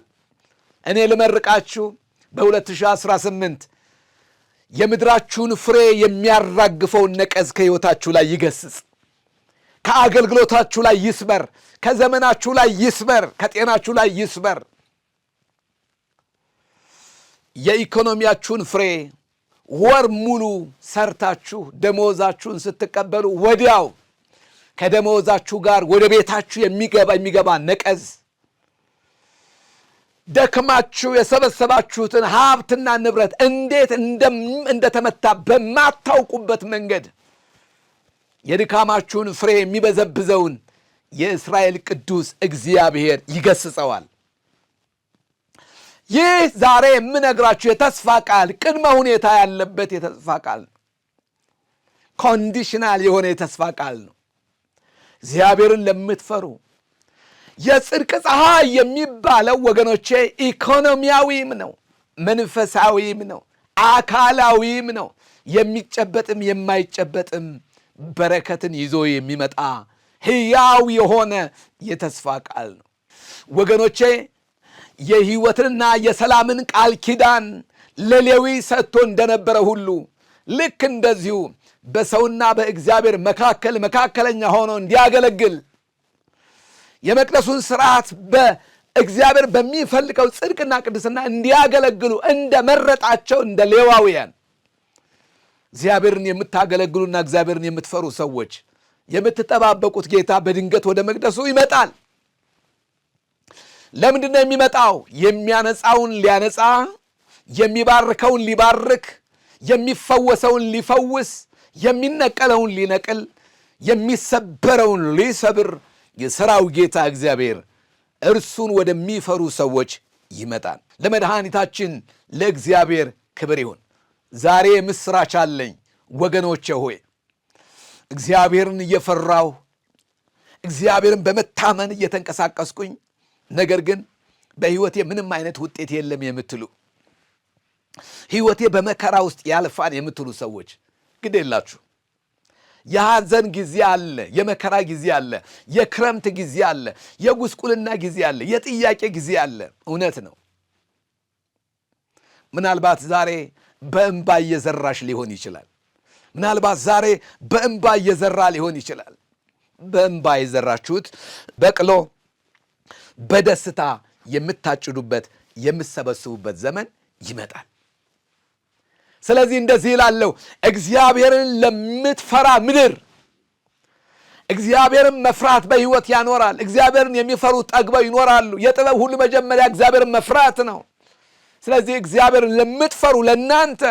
እኔ ልመርቃችሁ በ2018 የምድራችሁን ፍሬ የሚያራግፈውን ነቀዝ ከሕይወታችሁ ላይ ይገስጽ፣ ከአገልግሎታችሁ ላይ ይስበር፣ ከዘመናችሁ ላይ ይስበር፣ ከጤናችሁ ላይ ይስበር። የኢኮኖሚያችሁን ፍሬ ወር ሙሉ ሰርታችሁ ደሞዛችሁን ስትቀበሉ ወዲያው ከደሞዛችሁ ጋር ወደ ቤታችሁ የሚገባ ነቀዝ፣ ደክማችሁ የሰበሰባችሁትን ሀብትና ንብረት እንዴት እንደተመታ በማታውቁበት መንገድ የድካማችሁን ፍሬ የሚበዘብዘውን የእስራኤል ቅዱስ እግዚአብሔር ይገስጸዋል። ይህ ዛሬ የምነግራችሁ የተስፋ ቃል ቅድመ ሁኔታ ያለበት የተስፋ ቃል ነው። ኮንዲሽናል የሆነ የተስፋ ቃል ነው። እግዚአብሔርን ለምትፈሩ የጽድቅ ፀሐይ የሚባለው ወገኖቼ ኢኮኖሚያዊም ነው፣ መንፈሳዊም ነው፣ አካላዊም ነው። የሚጨበጥም የማይጨበጥም በረከትን ይዞ የሚመጣ ሕያው የሆነ የተስፋ ቃል ነው ወገኖቼ። የሕይወትንና የሰላምን ቃል ኪዳን ለሌዊ ሰጥቶ እንደነበረ ሁሉ ልክ እንደዚሁ በሰውና በእግዚአብሔር መካከል መካከለኛ ሆኖ እንዲያገለግል የመቅደሱን ሥርዓት በእግዚአብሔር በሚፈልገው ጽድቅና ቅድስና እንዲያገለግሉ እንደመረጣቸው እንደ ሌዋውያን እግዚአብሔርን የምታገለግሉና እግዚአብሔርን የምትፈሩ ሰዎች የምትጠባበቁት ጌታ በድንገት ወደ መቅደሱ ይመጣል። ለምንድን ነው የሚመጣው? የሚያነጻውን ሊያነጻ፣ የሚባርከውን ሊባርክ፣ የሚፈወሰውን ሊፈውስ፣ የሚነቀለውን ሊነቅል፣ የሚሰበረውን ሊሰብር የሠራው ጌታ እግዚአብሔር እርሱን ወደሚፈሩ ሰዎች ይመጣል። ለመድኃኒታችን ለእግዚአብሔር ክብር ይሁን። ዛሬ ምስራች አለኝ ወገኖቼ ሆይ፣ እግዚአብሔርን እየፈራሁ እግዚአብሔርን በመታመን እየተንቀሳቀስኩኝ ነገር ግን በሕይወቴ ምንም አይነት ውጤት የለም የምትሉ፣ ሕይወቴ በመከራ ውስጥ ያልፋን የምትሉ ሰዎች ግድ የላችሁ። የሐዘን ጊዜ አለ፣ የመከራ ጊዜ አለ፣ የክረምት ጊዜ አለ፣ የጉስቁልና ጊዜ አለ፣ የጥያቄ ጊዜ አለ። እውነት ነው። ምናልባት ዛሬ በእንባ እየዘራሽ ሊሆን ይችላል። ምናልባት ዛሬ በእንባ እየዘራ ሊሆን ይችላል። በእንባ የዘራችሁት በቅሎ በደስታ የምታጭዱበት የምትሰበስቡበት ዘመን ይመጣል። ስለዚህ እንደዚህ ይላለሁ፣ እግዚአብሔርን ለምትፈራ ምድር እግዚአብሔርን መፍራት በሕይወት ያኖራል። እግዚአብሔርን የሚፈሩ ጠግበው ይኖራሉ። የጥበብ ሁሉ መጀመሪያ እግዚአብሔርን መፍራት ነው። ስለዚህ እግዚአብሔርን ለምትፈሩ ለእናንተ፣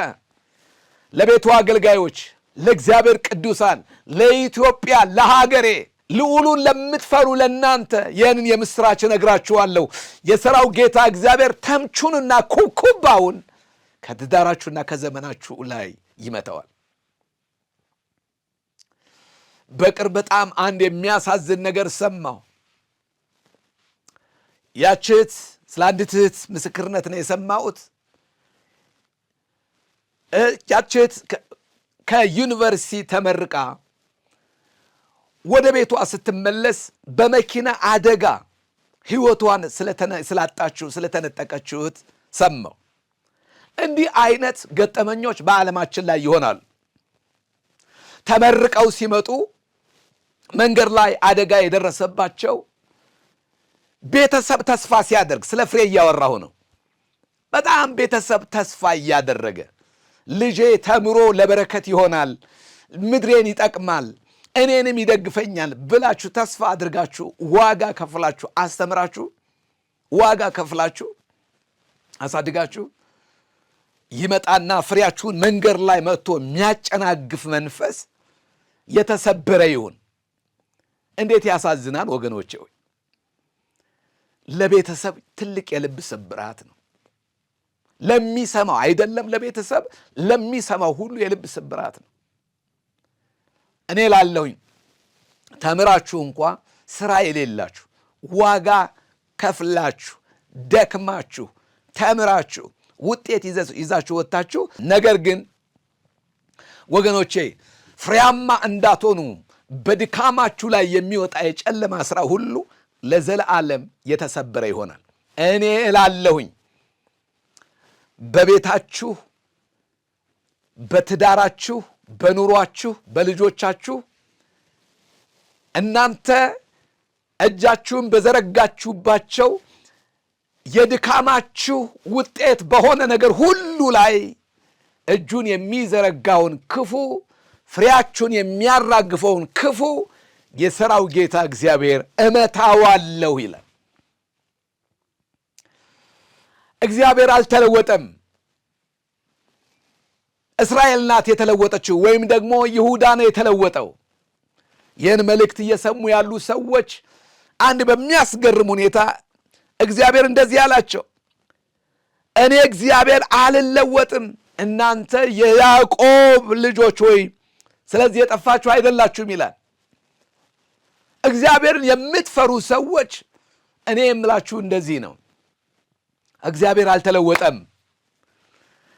ለቤቱ አገልጋዮች፣ ለእግዚአብሔር ቅዱሳን፣ ለኢትዮጵያ፣ ለሀገሬ ልዑሉን ለምትፈሩ ለእናንተ ይህንን የምሥራች እነግራችኋለሁ። የሠራው ጌታ እግዚአብሔር ተምቹንና ኩብኩባውን ከትዳራችሁና ከዘመናችሁ ላይ ይመተዋል። በቅርብ በጣም አንድ የሚያሳዝን ነገር ሰማሁ። ያችት ስለ አንዲት እህት ምስክርነት ነው የሰማሁት። ያችት ከዩኒቨርሲቲ ተመርቃ ወደ ቤቷ ስትመለስ በመኪና አደጋ ሕይወቷን ስለተነጠቀችው ሰማሁ። እንዲህ አይነት ገጠመኞች በዓለማችን ላይ ይሆናሉ። ተመርቀው ሲመጡ መንገድ ላይ አደጋ የደረሰባቸው ቤተሰብ ተስፋ ሲያደርግ፣ ስለ ፍሬ እያወራሁ ነው። በጣም ቤተሰብ ተስፋ እያደረገ ልጄ ተምሮ ለበረከት ይሆናል፣ ምድሬን ይጠቅማል፣ እኔንም ይደግፈኛል ብላችሁ ተስፋ አድርጋችሁ ዋጋ ከፍላችሁ አስተምራችሁ ዋጋ ከፍላችሁ አሳድጋችሁ ይመጣና ፍሬያችሁን መንገድ ላይ መጥቶ የሚያጨናግፍ መንፈስ የተሰበረ ይሁን። እንዴት ያሳዝናል ወገኖቼ! ለቤተሰብ ትልቅ የልብ ስብራት ነው። ለሚሰማው አይደለም ለቤተሰብ ለሚሰማው ሁሉ የልብ ስብራት ነው። እኔ ላለሁኝ ተምራችሁ እንኳ ስራ የሌላችሁ ዋጋ ከፍላችሁ ደክማችሁ ተምራችሁ ውጤት ይዛችሁ ወጣችሁ፣ ነገር ግን ወገኖቼ ፍሬያማ እንዳትሆኑ በድካማችሁ ላይ የሚወጣ የጨለማ ሥራ ሁሉ ለዘላለም የተሰበረ ይሆናል። እኔ እላለሁኝ በቤታችሁ፣ በትዳራችሁ፣ በኑሯችሁ፣ በልጆቻችሁ እናንተ እጃችሁን በዘረጋችሁባቸው የድካማችሁ ውጤት በሆነ ነገር ሁሉ ላይ እጁን የሚዘረጋውን ክፉ፣ ፍሬያችሁን የሚያራግፈውን ክፉ የሠራው ጌታ እግዚአብሔር እመታዋለሁ ይላል። እግዚአብሔር አልተለወጠም። እስራኤል ናት የተለወጠችው፣ ወይም ደግሞ ይሁዳ ነው የተለወጠው። ይህን መልእክት እየሰሙ ያሉ ሰዎች አንድ በሚያስገርም ሁኔታ እግዚአብሔር እንደዚህ አላቸው፣ እኔ እግዚአብሔር አልለወጥም፣ እናንተ የያዕቆብ ልጆች ሆይ ስለዚህ የጠፋችሁ አይደላችሁም ይላል። እግዚአብሔርን የምትፈሩ ሰዎች እኔ የምላችሁ እንደዚህ ነው፣ እግዚአብሔር አልተለወጠም።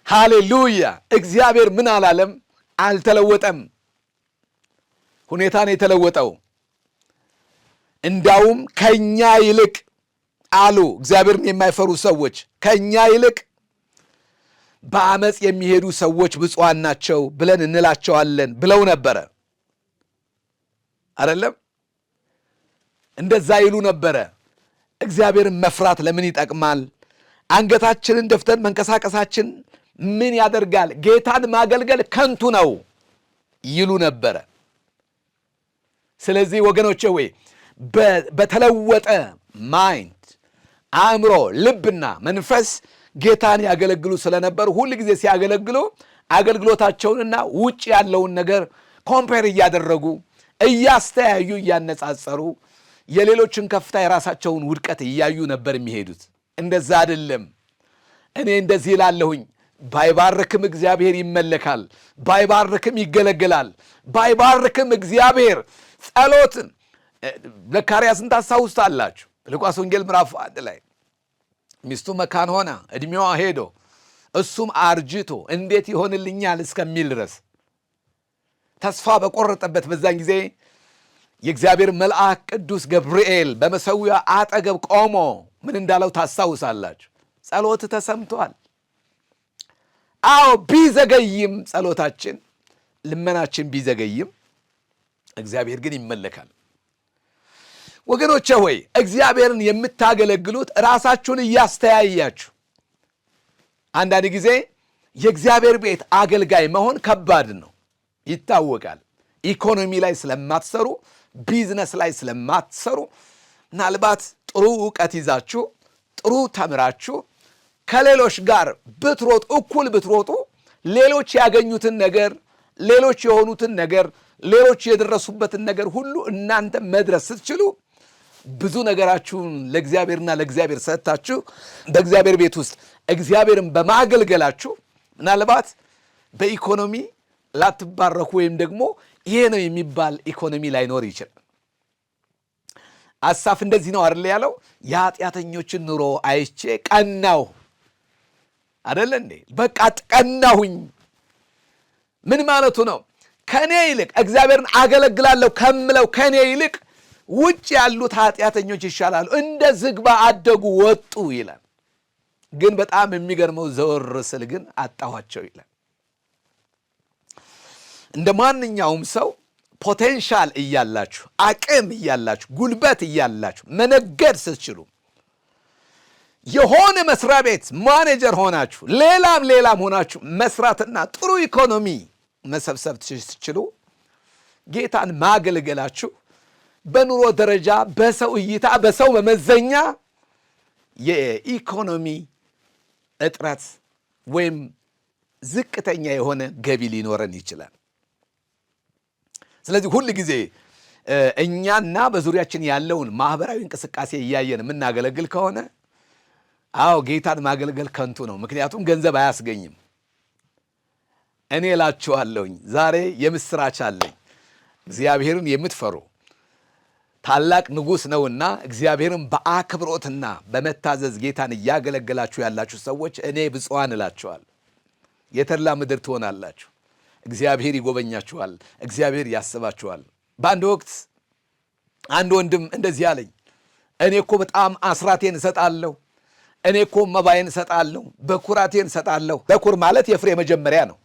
ሃሌሉያ! እግዚአብሔር ምን አላለም? አልተለወጠም። ሁኔታ ነው የተለወጠው። እንዳውም ከኛ ይልቅ አሉ እግዚአብሔርን የማይፈሩ ሰዎች፣ ከኛ ይልቅ በአመፅ የሚሄዱ ሰዎች ብፁዓን ናቸው ብለን እንላቸዋለን ብለው ነበረ። አይደለም? እንደዛ ይሉ ነበረ። እግዚአብሔርን መፍራት ለምን ይጠቅማል? አንገታችንን ደፍተን መንቀሳቀሳችን ምን ያደርጋል? ጌታን ማገልገል ከንቱ ነው ይሉ ነበረ። ስለዚህ ወገኖቼ ወይ በተለወጠ ማይንድ አእምሮ፣ ልብና መንፈስ ጌታን ያገለግሉ ስለነበር ሁል ጊዜ ሲያገለግሉ አገልግሎታቸውንና ውጭ ያለውን ነገር ኮምፔር እያደረጉ እያስተያዩ እያነጻጸሩ የሌሎችን ከፍታ የራሳቸውን ውድቀት እያዩ ነበር የሚሄዱት። እንደዛ አይደለም። እኔ እንደዚህ እላለሁኝ፣ ባይባርክም እግዚአብሔር ይመለካል፣ ባይባርክም ይገለገላል፣ ባይባርክም እግዚአብሔር ጸሎትን ዘካርያስን ታስታውሳላችሁ። ሉቃስ ወንጌል ምዕራፍ 1 ላይ ሚስቱ መካን ሆና ዕድሜዋ ሄዶ እሱም አርጅቶ እንዴት ይሆንልኛል እስከሚል ድረስ ተስፋ በቆረጠበት በዛን ጊዜ የእግዚአብሔር መልአክ ቅዱስ ገብርኤል በመሠዊያ አጠገብ ቆሞ ምን እንዳለው ታስታውሳላችሁ? ጸሎት ተሰምቷል። አዎ ቢዘገይም ጸሎታችን፣ ልመናችን ቢዘገይም እግዚአብሔር ግን ይመለካል። ወገኖቼ ሆይ እግዚአብሔርን የምታገለግሉት ራሳችሁን እያስተያያችሁ። አንዳንድ ጊዜ የእግዚአብሔር ቤት አገልጋይ መሆን ከባድ ነው፣ ይታወቃል። ኢኮኖሚ ላይ ስለማትሰሩ፣ ቢዝነስ ላይ ስለማትሰሩ፣ ምናልባት ጥሩ ዕውቀት ይዛችሁ ጥሩ ተምራችሁ ከሌሎች ጋር ብትሮጡ፣ እኩል ብትሮጡ፣ ሌሎች ያገኙትን ነገር፣ ሌሎች የሆኑትን ነገር፣ ሌሎች የደረሱበትን ነገር ሁሉ እናንተ መድረስ ስትችሉ ብዙ ነገራችሁን ለእግዚአብሔርና ለእግዚአብሔር ሰጥታችሁ በእግዚአብሔር ቤት ውስጥ እግዚአብሔርን በማገልገላችሁ ምናልባት በኢኮኖሚ ላትባረኩ ወይም ደግሞ ይሄ ነው የሚባል ኢኮኖሚ ላይኖር ይችላል። አሳፍ እንደዚህ ነው አይደል ያለው? የኃጢአተኞችን ኑሮ አይቼ ቀናሁ አይደል እንዴ? በቃ ቀናሁኝ። ምን ማለቱ ነው? ከኔ ይልቅ እግዚአብሔርን አገለግላለሁ ከምለው ከኔ ይልቅ ውጭ ያሉት ኃጢአተኞች ይሻላሉ፣ እንደ ዝግባ አደጉ ወጡ ይላል። ግን በጣም የሚገርመው ዘወር ስል ግን አጣኋቸው ይላል። እንደ ማንኛውም ሰው ፖቴንሻል እያላችሁ፣ አቅም እያላችሁ፣ ጉልበት እያላችሁ መነገድ ስትችሉ፣ የሆነ መስሪያ ቤት ማኔጀር ሆናችሁ ሌላም ሆናችሁ መስራትና ጥሩ ኢኮኖሚ መሰብሰብ ትችሉ፣ ጌታን ማገልገላችሁ በኑሮ ደረጃ፣ በሰው እይታ፣ በሰው መመዘኛ የኢኮኖሚ እጥረት ወይም ዝቅተኛ የሆነ ገቢ ሊኖረን ይችላል። ስለዚህ ሁል ጊዜ እኛና በዙሪያችን ያለውን ማህበራዊ እንቅስቃሴ እያየን የምናገለግል ከሆነ አዎ ጌታን ማገልገል ከንቱ ነው። ምክንያቱም ገንዘብ አያስገኝም። እኔ እላችኋለሁኝ ዛሬ የምስራች አለኝ። እግዚአብሔርን የምትፈሩ ታላቅ ንጉሥ ነውና እግዚአብሔርን በአክብሮትና በመታዘዝ ጌታን እያገለገላችሁ ያላችሁ ሰዎች እኔ ብፁዓን እላችኋል። የተድላ ምድር ትሆናላችሁ። እግዚአብሔር ይጎበኛችኋል። እግዚአብሔር ያስባችኋል። በአንድ ወቅት አንድ ወንድም እንደዚህ አለኝ፣ እኔ እኮ በጣም አስራቴን እሰጣለሁ፣ እኔ እኮ መባዬን እሰጣለሁ፣ በኩራቴን እሰጣለሁ። በኩር ማለት የፍሬ መጀመሪያ ነው።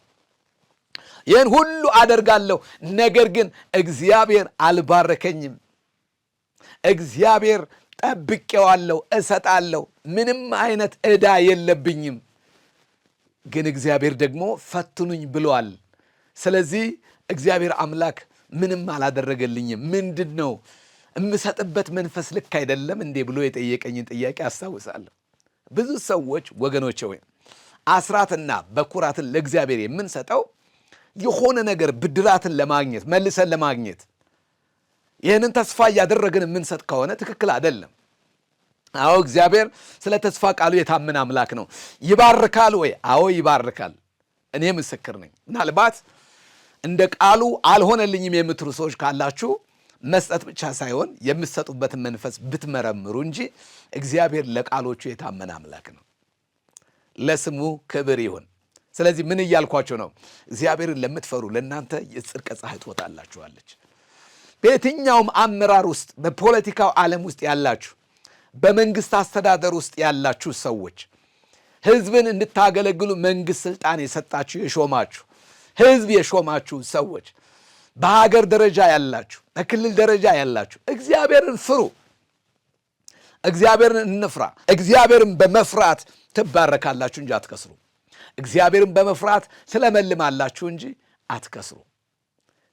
ይህን ሁሉ አደርጋለሁ፣ ነገር ግን እግዚአብሔር አልባረከኝም። እግዚአብሔር ጠብቄዋለሁ፣ እሰጣለሁ፣ ምንም አይነት ዕዳ የለብኝም። ግን እግዚአብሔር ደግሞ ፈትኑኝ ብሏል። ስለዚህ እግዚአብሔር አምላክ ምንም አላደረገልኝም። ምንድን ነው የምሰጥበት መንፈስ ልክ አይደለም እንዴ ብሎ የጠየቀኝን ጥያቄ አስታውሳለሁ። ብዙ ሰዎች ወገኖቼ ወይ አስራትና በኩራትን ለእግዚአብሔር የምንሰጠው የሆነ ነገር ብድራትን ለማግኘት መልሰን ለማግኘት ይህንን ተስፋ እያደረግን የምንሰጥ ከሆነ ትክክል አይደለም። አዎ እግዚአብሔር ስለ ተስፋ ቃሉ የታመነ አምላክ ነው። ይባርካል ወይ? አዎ ይባርካል። እኔ ምስክር ነኝ። ምናልባት እንደ ቃሉ አልሆነልኝም የምትሉ ሰዎች ካላችሁ መስጠት ብቻ ሳይሆን የምትሰጡበትን መንፈስ ብትመረምሩ እንጂ እግዚአብሔር ለቃሎቹ የታመነ አምላክ ነው። ለስሙ ክብር ይሁን። ስለዚህ ምን እያልኳቸው ነው? እግዚአብሔርን ለምትፈሩ ለእናንተ የጽድቅ ፀሐይ ትወጣላችኋለች። በየትኛውም አመራር ውስጥ፣ በፖለቲካው ዓለም ውስጥ ያላችሁ፣ በመንግስት አስተዳደር ውስጥ ያላችሁ ሰዎች፣ ህዝብን እንድታገለግሉ መንግስት ስልጣን የሰጣችሁ የሾማችሁ፣ ህዝብ የሾማችሁ ሰዎች፣ በሀገር ደረጃ ያላችሁ፣ በክልል ደረጃ ያላችሁ እግዚአብሔርን ፍሩ። እግዚአብሔርን እንፍራ። እግዚአብሔርን በመፍራት ትባረካላችሁ እንጂ አትከስሩ። እግዚአብሔርን በመፍራት ስለመልማላችሁ እንጂ አትከስሩ።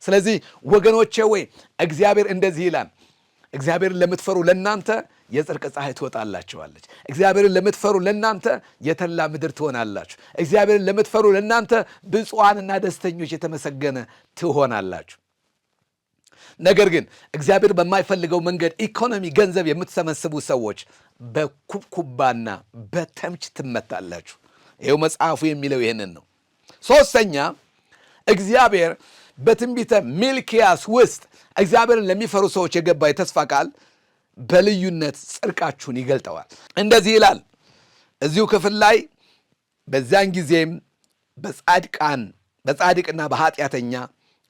ስለዚህ ወገኖቼ ወይ እግዚአብሔር እንደዚህ ይላል፣ እግዚአብሔርን ለምትፈሩ ለእናንተ የጽድቅ ፀሐይ ትወጣላችኋለች። እግዚአብሔርን ለምትፈሩ ለእናንተ የተላ ምድር ትሆናላችሁ። እግዚአብሔርን ለምትፈሩ ለእናንተ ብፁዓንና ደስተኞች የተመሰገነ ትሆናላችሁ። ነገር ግን እግዚአብሔር በማይፈልገው መንገድ ኢኮኖሚ፣ ገንዘብ የምትሰበስቡ ሰዎች በኩብኩባና በተምች ትመታላችሁ። ይኸው መጽሐፉ የሚለው ይህንን ነው። ሦስተኛ እግዚአብሔር በትንቢተ ሚልክያስ ውስጥ እግዚአብሔርን ለሚፈሩ ሰዎች የገባ የተስፋ ቃል በልዩነት ጽድቃችሁን ይገልጠዋል። እንደዚህ ይላል እዚሁ ክፍል ላይ በዚያን ጊዜም በጻድቅና በኃጢአተኛ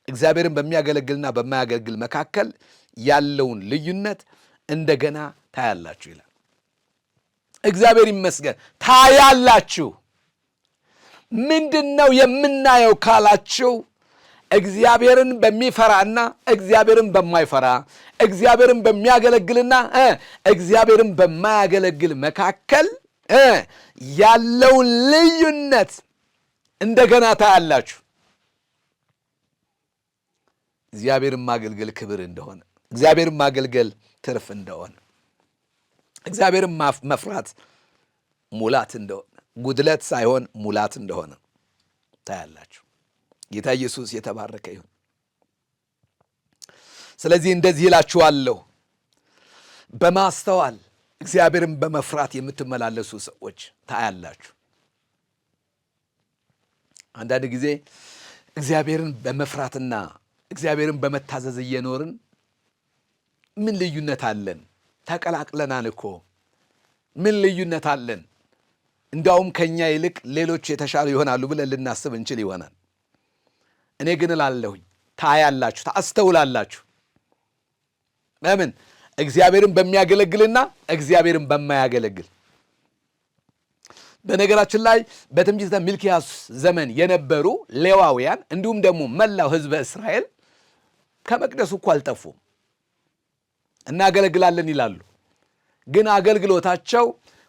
እግዚአብሔርን በሚያገለግልና በማያገለግል መካከል ያለውን ልዩነት እንደገና ታያላችሁ ይላል። እግዚአብሔር ይመስገን ታያላችሁ። ምንድን ነው የምናየው ካላችሁ፣ እግዚአብሔርን በሚፈራና እግዚአብሔርን በማይፈራ፣ እግዚአብሔርን በሚያገለግልና እግዚአብሔርን በማያገለግል መካከል ያለውን ልዩነት እንደገና ታያላችሁ። እግዚአብሔርን ማገልገል ክብር እንደሆነ፣ እግዚአብሔርን ማገልገል ትርፍ እንደሆነ፣ እግዚአብሔርን መፍራት ሙላት እንደሆነ፣ ጉድለት ሳይሆን ሙላት እንደሆነ ታያላችሁ። ጌታ ኢየሱስ የተባረከ ይሁን። ስለዚህ እንደዚህ እላችኋለሁ፣ በማስተዋል እግዚአብሔርን በመፍራት የምትመላለሱ ሰዎች ታያላችሁ። አንዳንድ ጊዜ እግዚአብሔርን በመፍራትና እግዚአብሔርን በመታዘዝ እየኖርን ምን ልዩነት አለን? ተቀላቅለናል እኮ ምን ልዩነት አለን? እንዳውም ከኛ ይልቅ ሌሎች የተሻሉ ይሆናሉ ብለን ልናስብ እንችል ይሆናል። እኔ ግን እላለሁኝ ታያላችሁ፣ ታስተውላላችሁ። ለምን? እግዚአብሔርን በሚያገለግልና እግዚአብሔርን በማያገለግል። በነገራችን ላይ በትንቢተ ሚልክያስ ዘመን የነበሩ ሌዋውያን እንዲሁም ደግሞ መላው ሕዝበ እስራኤል ከመቅደሱ እኮ አልጠፉም። እናገለግላለን ይላሉ። ግን አገልግሎታቸው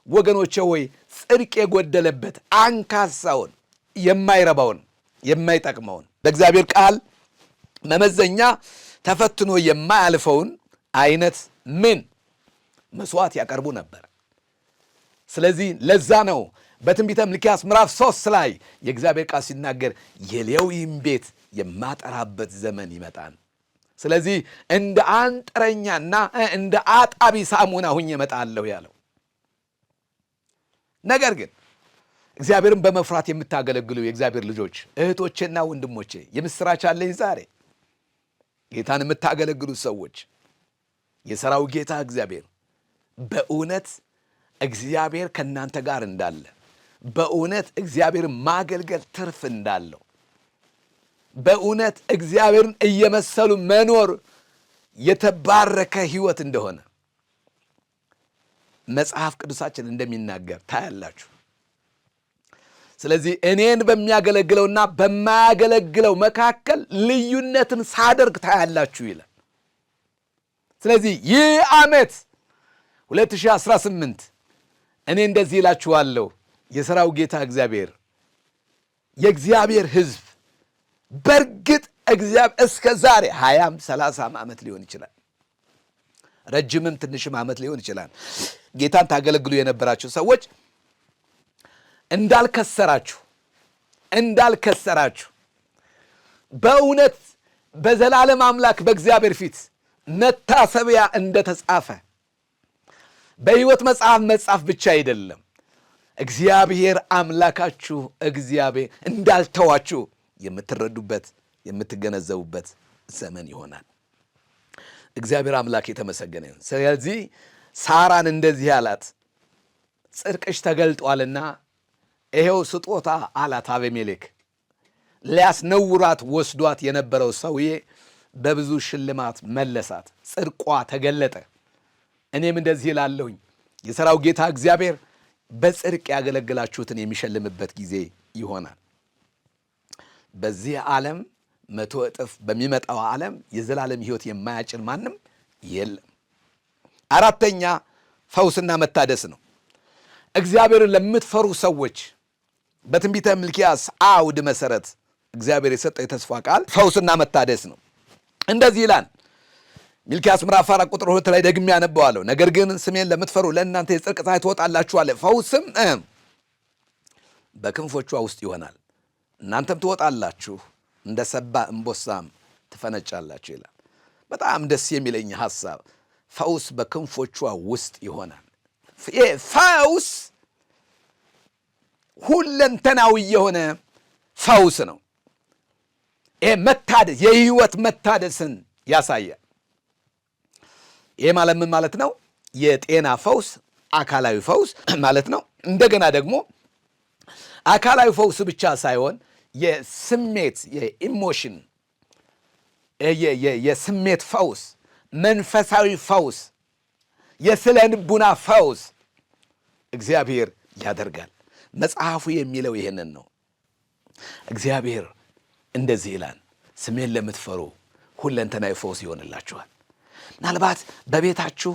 ወገኖቼ ሆይ ጽድቅ የጎደለበት አንካሳውን፣ የማይረባውን፣ የማይጠቅመውን በእግዚአብሔር ቃል መመዘኛ ተፈትኖ የማያልፈውን አይነት መስዋዕት ያቀርቡ ነበር። ስለዚህ ለዛ ነው በትንቢተ ሚልክያስ ምዕራፍ 3 ላይ የእግዚአብሔር ቃል ሲናገር የሌዊን ቤት የማጠራበት ዘመን ይመጣል። ስለዚህ እንደ አንጥረኛና እንደ አጣቢ ሳሙና ሁኜ እመጣለሁ ያለው። ነገር ግን እግዚአብሔርን በመፍራት የምታገለግሉ የእግዚአብሔር ልጆች እህቶቼና ወንድሞቼ የምስራች አለኝ ዛሬ። ጌታን የምታገለግሉ ሰዎች የሰራዊት ጌታ እግዚአብሔር በእውነት እግዚአብሔር ከእናንተ ጋር እንዳለ፣ በእውነት እግዚአብሔርን ማገልገል ትርፍ እንዳለው፣ በእውነት እግዚአብሔርን እየመሰሉ መኖር የተባረከ ሕይወት እንደሆነ መጽሐፍ ቅዱሳችን እንደሚናገር ታያላችሁ። ስለዚህ እኔን በሚያገለግለውና በማያገለግለው መካከል ልዩነትን ሳደርግ ታያላችሁ ይላል። ስለዚህ ይህ ዓመት 2018 እኔ እንደዚህ እላችኋለሁ፣ የሠራዊት ጌታ እግዚአብሔር የእግዚአብሔር ሕዝብ በእርግጥ እግዚአብሔር እስከ ዛሬ 20 30 ዓመት ሊሆን ይችላል፣ ረጅምም ትንሽም ዓመት ሊሆን ይችላል። ጌታን ታገለግሉ የነበራችሁ ሰዎች እንዳልከሰራችሁ በእውነት በዘላለም አምላክ በእግዚአብሔር ፊት መታሰቢያ እንደተጻፈ በሕይወት መጽሐፍ መጻፍ ብቻ አይደለም፣ እግዚአብሔር አምላካችሁ እግዚአብሔር እንዳልተዋችሁ የምትረዱበት የምትገነዘቡበት ዘመን ይሆናል። እግዚአብሔር አምላክ የተመሰገነ ይሁን። ስለዚህ ሳራን እንደዚህ አላት፣ ጽድቅሽ ተገልጧልና ይሄው ስጦታ አላት። አቤሜሌክ ሊያስነውራት ወስዷት የነበረው ሰውዬ በብዙ ሽልማት መለሳት። ጽድቋ ተገለጠ። እኔም እንደዚህ እላለሁኝ፣ የሠራዊት ጌታ እግዚአብሔር በጽድቅ ያገለግላችሁትን የሚሸልምበት ጊዜ ይሆናል። በዚህ ዓለም 100 እጥፍ በሚመጣው ዓለም የዘላለም ሕይወት የማያጭን ማንም የለም። አራተኛ ፈውስና መታደስ ነው። እግዚአብሔርን ለምትፈሩ ሰዎች በትንቢተ ሚልክያስ አውድ መሰረት እግዚአብሔር የሰጠው የተስፋ ቃል ፈውስና መታደስ ነው። እንደዚህ ይላል፣ ሚልክያስ ምዕራፍ 4 ቁጥር 2 ላይ ደግሜ ያነበዋለሁ። ነገር ግን ስሜን ለምትፈሩ ለእናንተ የጽድቅ ፀሐይ ትወጣላችሁ አለ። ፈውስም በክንፎቿ ውስጥ ይሆናል። እናንተም ትወጣላችሁ፣ እንደ ሰባ እምቦሳም ትፈነጫላችሁ ይላል። በጣም ደስ የሚለኝ ሐሳብ ፈውስ በክንፎቿ ውስጥ ይሆናል። ፈውስ ሁለንተናዊ የሆነ ፈውስ ነው። ይሄ መታደስ የህይወት መታደስን ያሳያል። ይሄ ማለት ምን ማለት ነው? የጤና ፈውስ፣ አካላዊ ፈውስ ማለት ነው። እንደገና ደግሞ አካላዊ ፈውስ ብቻ ሳይሆን የስሜት የኢሞሽን የስሜት ፈውስ፣ መንፈሳዊ ፈውስ፣ የስነ ልቡና ፈውስ እግዚአብሔር ያደርጋል። መጽሐፉ የሚለው ይሄንን ነው። እግዚአብሔር እንደዚህ ይላል፣ ስሜን ለምትፈሩ ሁለንተናዊ ፈውስ ይሆንላችኋል። ምናልባት በቤታችሁ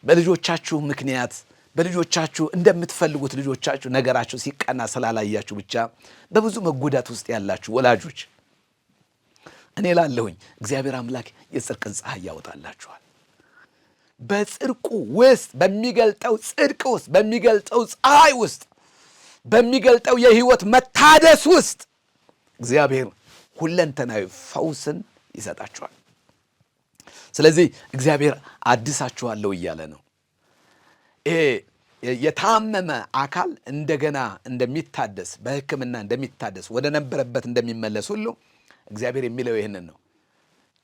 በልጆቻችሁ ምክንያት በልጆቻችሁ እንደምትፈልጉት ልጆቻችሁ ነገራችሁ ሲቀና ስላላያችሁ ብቻ በብዙ መጎዳት ውስጥ ያላችሁ ወላጆች እኔ ላለሁኝ እግዚአብሔር አምላክ የጽድቅን ፀሐይ ያወጣላችኋል። በጽድቁ ውስጥ በሚገልጠው ጽድቅ ውስጥ በሚገልጠው ፀሐይ ውስጥ በሚገልጠው የህይወት መታደስ ውስጥ እግዚአብሔር ሁለንተናዊ ፈውስን ይሰጣችኋል። ስለዚህ እግዚአብሔር አድሳችኋለሁ እያለ ነው። ይሄ የታመመ አካል እንደገና እንደሚታደስ በሕክምና እንደሚታደስ ወደ ነበረበት እንደሚመለስ ሁሉ እግዚአብሔር የሚለው ይህንን ነው።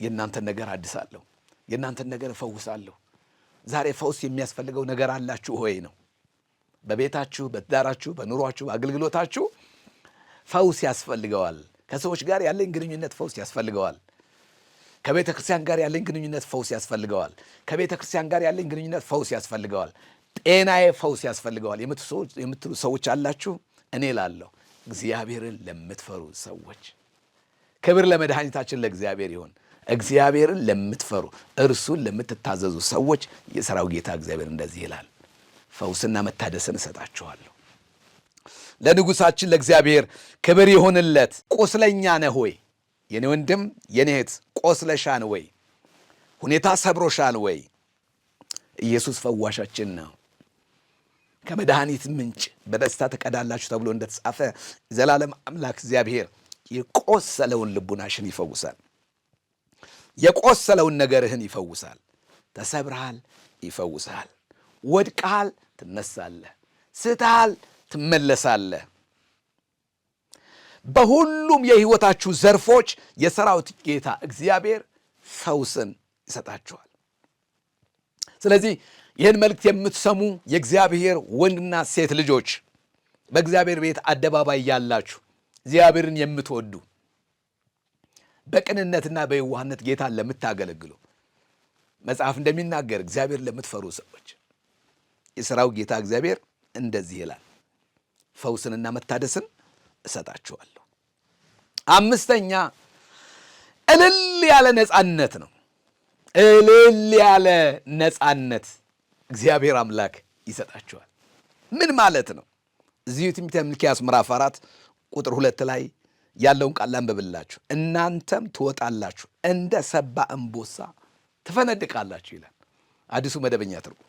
የእናንተን ነገር አድሳለሁ፣ የእናንተን ነገር እፈውሳለሁ። ዛሬ ፈውስ የሚያስፈልገው ነገር አላችሁ ሆይ ነው። በቤታችሁ፣ በትዳራችሁ፣ በኑሯችሁ፣ በአገልግሎታችሁ ፈውስ ያስፈልገዋል። ከሰዎች ጋር ያለኝ ግንኙነት ፈውስ ያስፈልገዋል። ከቤተ ክርስቲያን ጋር ያለኝ ግንኙነት ፈውስ ያስፈልገዋል። ከቤተ ክርስቲያን ጋር ያለኝ ግንኙነት ፈውስ ያስፈልገዋል። ጤናዬ ፈውስ ያስፈልገዋል የምትሉ ሰዎች አላችሁ። እኔ ላለሁ እግዚአብሔርን ለምትፈሩ ሰዎች ክብር ለመድኃኒታችን ለእግዚአብሔር ይሁን። እግዚአብሔርን ለምትፈሩ እርሱን ለምትታዘዙ ሰዎች የሠራዊት ጌታ እግዚአብሔር እንደዚህ ይላል፣ ፈውስና መታደስን እሰጣችኋለሁ። ለንጉሳችን ለእግዚአብሔር ክብር ይሁንለት። ቁስለኛ ነህ ወይ የኔ ወንድም የኔ እህት? ቆስለሻን ወይ? ሁኔታ ሰብሮሻን ወይ? ኢየሱስ ፈዋሻችን ነው። ከመድኃኒት ምንጭ በደስታ ተቀዳላችሁ ተብሎ እንደተጻፈ ዘላለም አምላክ እግዚአብሔር የቆሰለውን ልቡናሽን ይፈውሳል። የቆሰለውን ነገርህን ይፈውሳል። ተሰብረሃል፣ ይፈውሳል። ወድቀሃል፣ ትነሳለህ። ስተሃል፣ ትመለሳለህ። በሁሉም የህይወታችሁ ዘርፎች የሠራዊት ጌታ እግዚአብሔር ፈውስን ይሰጣችኋል። ስለዚህ ይህን መልእክት የምትሰሙ የእግዚአብሔር ወንድና ሴት ልጆች በእግዚአብሔር ቤት አደባባይ ያላችሁ እግዚአብሔርን የምትወዱ በቅንነትና በየዋህነት ጌታን ለምታገለግሉ መጽሐፍ እንደሚናገር እግዚአብሔር ለምትፈሩ ሰዎች የሠራዊት ጌታ እግዚአብሔር እንደዚህ ይላል፣ ፈውስንና መታደስን እሰጣችኋለሁ። አምስተኛ እልል ያለ ነፃነት ነው። እልል ያለ ነፃነት እግዚአብሔር አምላክ ይሰጣችኋል። ምን ማለት ነው? እዚሁ ትንቢተ ሚልክያስ ምዕራፍ 4 ቁጥር 2 ላይ ያለውን ቃል ላንብብላችሁ። እናንተም ትወጣላችሁ፣ እንደ ሰባ እምቦሳ ትፈነድቃላችሁ ይላል አዲሱ መደበኛ ትርጉም።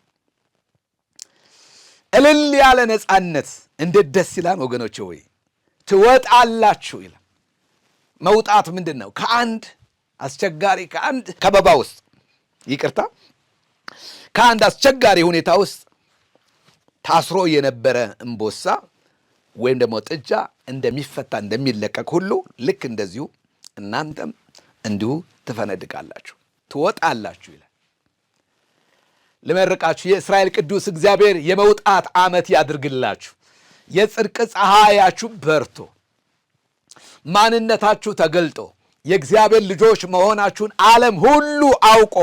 እልል ያለ ነፃነት እንዴት ደስ ይላል ወገኖቼ! ወይ ትወጣላችሁ ይላል። መውጣት ምንድን ነው? ከአንድ አስቸጋሪ ከአንድ ከበባ ውስጥ ከአንድ አስቸጋሪ ሁኔታ ውስጥ ታስሮ የነበረ እምቦሳ ወይም ደግሞ ጥጃ እንደሚፈታ እንደሚለቀቅ ሁሉ ልክ እንደዚሁ እናንተም እንዲሁ ትፈነድቃላችሁ፣ ትወጣላችሁ ይላል። ልመርቃችሁ። የእስራኤል ቅዱስ እግዚአብሔር የመውጣት ዓመት ያድርግላችሁ። የጽድቅ ፀሐያችሁ በርቶ ማንነታችሁ ተገልጦ የእግዚአብሔር ልጆች መሆናችሁን ዓለም ሁሉ አውቆ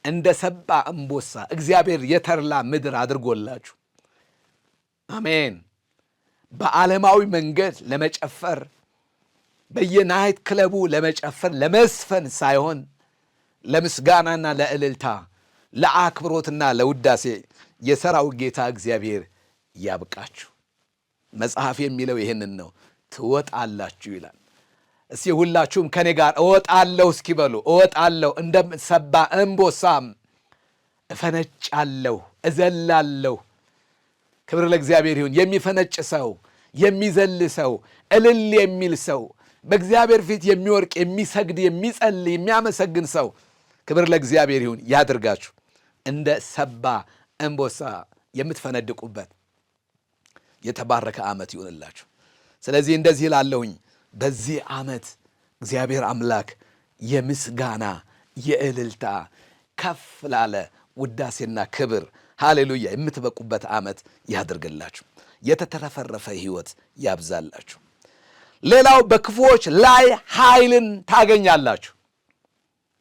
እንደ ሰባ እምቦሳ እግዚአብሔር የተርላ ምድር አድርጎላችሁ፣ አሜን፣ በዓለማዊ መንገድ ለመጨፈር በየናይት ክለቡ ለመጨፈር ለመስፈን ሳይሆን ለምስጋናና ለእልልታ ለአክብሮትና ለውዳሴ የሠራዊት ጌታ እግዚአብሔር ያብቃችሁ። መጽሐፍ የሚለው ይህንን ነው። ትወጣላችሁ ይላል። እስቲ ሁላችሁም ከኔ ጋር እወጣለሁ እስኪ በሉ። እወጣለሁ፣ እንደ ሰባ እንቦሳም እፈነጫለሁ፣ እዘላለሁ። ክብር ለእግዚአብሔር ይሁን። የሚፈነጭ ሰው፣ የሚዘል ሰው፣ እልል የሚል ሰው፣ በእግዚአብሔር ፊት የሚወርቅ የሚሰግድ፣ የሚጸልይ፣ የሚያመሰግን ሰው ክብር ለእግዚአብሔር ይሁን ያድርጋችሁ። እንደ ሰባ እንቦሳ የምትፈነድቁበት የተባረከ ዓመት ይሁንላችሁ። ስለዚህ እንደዚህ ላለሁኝ በዚህ ዓመት እግዚአብሔር አምላክ የምስጋና የእልልታ ከፍ ላለ ውዳሴና ክብር ሃሌሉያ የምትበቁበት ዓመት ያድርግላችሁ። የተተረፈረፈ ሕይወት ያብዛላችሁ። ሌላው በክፉዎች ላይ ኃይልን ታገኛላችሁ።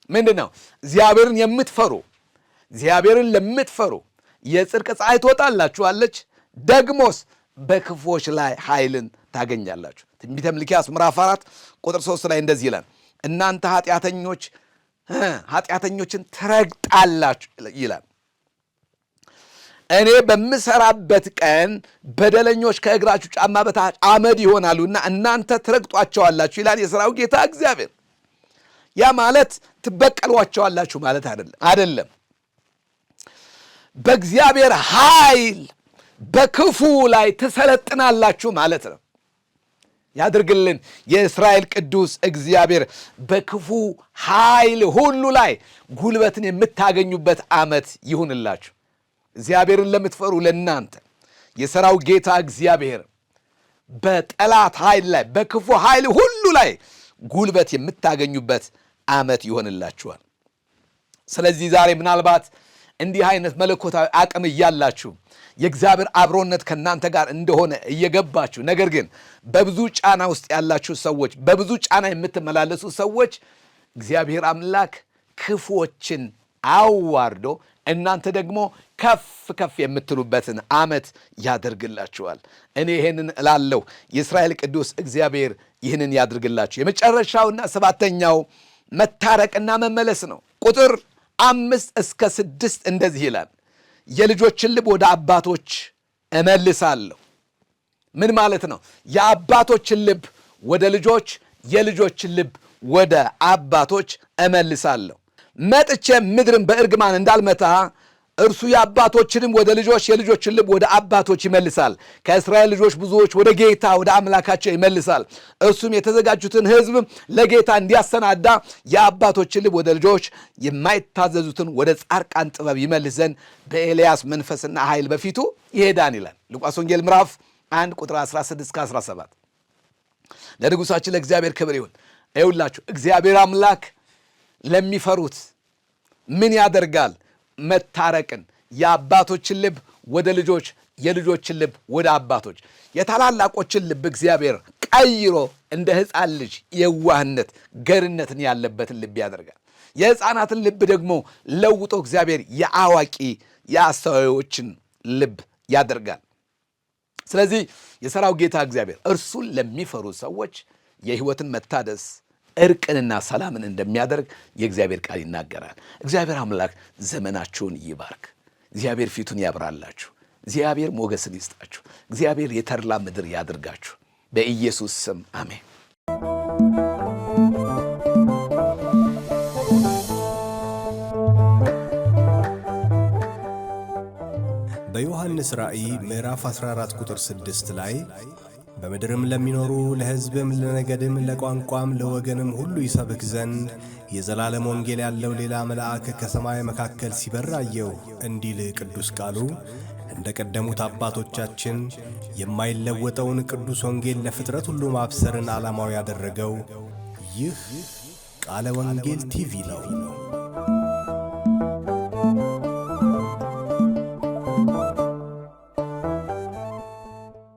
ምንድን ነው? እግዚአብሔርን የምትፈሩ እግዚአብሔርን ለምትፈሩ የጽድቅ ፀሐይ ትወጣላችኋለች፣ ደግሞስ በክፉዎች ላይ ኃይልን ታገኛላችሁ። ትንቢተ ሚልክያስ ምዕራፍ 4 ቁጥር 3 ላይ እንደዚህ ይላል፣ እናንተ ኃጢአተኞችን ትረግጣላችሁ ይላል። እኔ በምሰራበት ቀን በደለኞች ከእግራችሁ ጫማ በታች አመድ ይሆናሉና እናንተ ትረግጧቸዋላችሁ ይላል የሠራዊት ጌታ እግዚአብሔር። ያ ማለት ትበቀሏቸዋላችሁ ማለት አይደለም። በእግዚአብሔር ኃይል በክፉ ላይ ትሰለጥናላችሁ ማለት ነው። ያድርግልን የእስራኤል ቅዱስ እግዚአብሔር። በክፉ ኃይል ሁሉ ላይ ጉልበትን የምታገኙበት ዓመት ይሁንላችሁ። እግዚአብሔርን ለምትፈሩ ለእናንተ የሠራዊት ጌታ እግዚአብሔር በጠላት ኃይል ላይ በክፉ ኃይል ሁሉ ላይ ጉልበት የምታገኙበት ዓመት ይሆንላችኋል። ስለዚህ ዛሬ ምናልባት እንዲህ አይነት መለኮታዊ አቅም እያላችሁ የእግዚአብሔር አብሮነት ከእናንተ ጋር እንደሆነ እየገባችሁ ነገር ግን በብዙ ጫና ውስጥ ያላችሁ ሰዎች፣ በብዙ ጫና የምትመላለሱ ሰዎች እግዚአብሔር አምላክ ክፉዎችን አዋርዶ እናንተ ደግሞ ከፍ ከፍ የምትሉበትን ዓመት ያደርግላችኋል። እኔ ይህንን እላለሁ። የእስራኤል ቅዱስ እግዚአብሔር ይህንን ያድርግላችሁ። የመጨረሻውና ሰባተኛው መታረቅና መመለስ ነው። ቁጥር 5 እስከ 6 እንደዚህ ይላል፣ የልጆችን ልብ ወደ አባቶች እመልሳለሁ። ምን ማለት ነው? የአባቶችን ልብ ወደ ልጆች፣ የልጆችን ልብ ወደ አባቶች እመልሳለሁ። መጥቼ ምድርን በእርግማን እንዳልመታ እርሱ የአባቶችንም ወደ ልጆች፣ የልጆችን ልብ ወደ አባቶች ይመልሳል። ከእስራኤል ልጆች ብዙዎች ወደ ጌታ ወደ አምላካቸው ይመልሳል። እርሱም የተዘጋጁትን ሕዝብ ለጌታ እንዲያሰናዳ የአባቶችን ልብ ወደ ልጆች፣ የማይታዘዙትን ወደ ጻድቃን ጥበብ ይመልስ ዘንድ በኤልያስ መንፈስና ኃይል በፊቱ ይሄዳን ይላል። ሉቃስ ወንጌል ምዕራፍ 1 ቁጥር 16-17። ለንጉሳችን ለእግዚአብሔር ክብር ይሁን። ይሁላችሁ እግዚአብሔር አምላክ ለሚፈሩት ምን ያደርጋል? መታረቅን፣ የአባቶችን ልብ ወደ ልጆች፣ የልጆችን ልብ ወደ አባቶች፣ የታላላቆችን ልብ እግዚአብሔር ቀይሮ እንደ ሕፃን ልጅ የዋህነት ገርነትን ያለበትን ልብ ያደርጋል። የሕፃናትን ልብ ደግሞ ለውጦ እግዚአብሔር የአዋቂ የአስተዋዮችን ልብ ያደርጋል። ስለዚህ የሠራዊት ጌታ እግዚአብሔር እርሱን ለሚፈሩ ሰዎች የሕይወትን መታደስ እርቅንና ሰላምን እንደሚያደርግ የእግዚአብሔር ቃል ይናገራል። እግዚአብሔር አምላክ ዘመናችሁን ይባርክ። እግዚአብሔር ፊቱን ያብራላችሁ። እግዚአብሔር ሞገስን ይስጣችሁ። እግዚአብሔር የተድላ ምድር ያድርጋችሁ። በኢየሱስ ስም አሜን። በዮሐንስ ራእይ ምዕራፍ 14 ቁጥር 6 ላይ በምድርም ለሚኖሩ ለሕዝብም ለነገድም ለቋንቋም ለወገንም ሁሉ ይሰብክ ዘንድ የዘላለም ወንጌል ያለው ሌላ መልአክ ከሰማይ መካከል ሲበር አየሁ እንዲል ቅዱስ ቃሉ እንደ ቀደሙት አባቶቻችን የማይለወጠውን ቅዱስ ወንጌል ለፍጥረት ሁሉ ማብሰርን ዓላማው ያደረገው ይህ ቃለ ወንጌል ቲቪ ነው።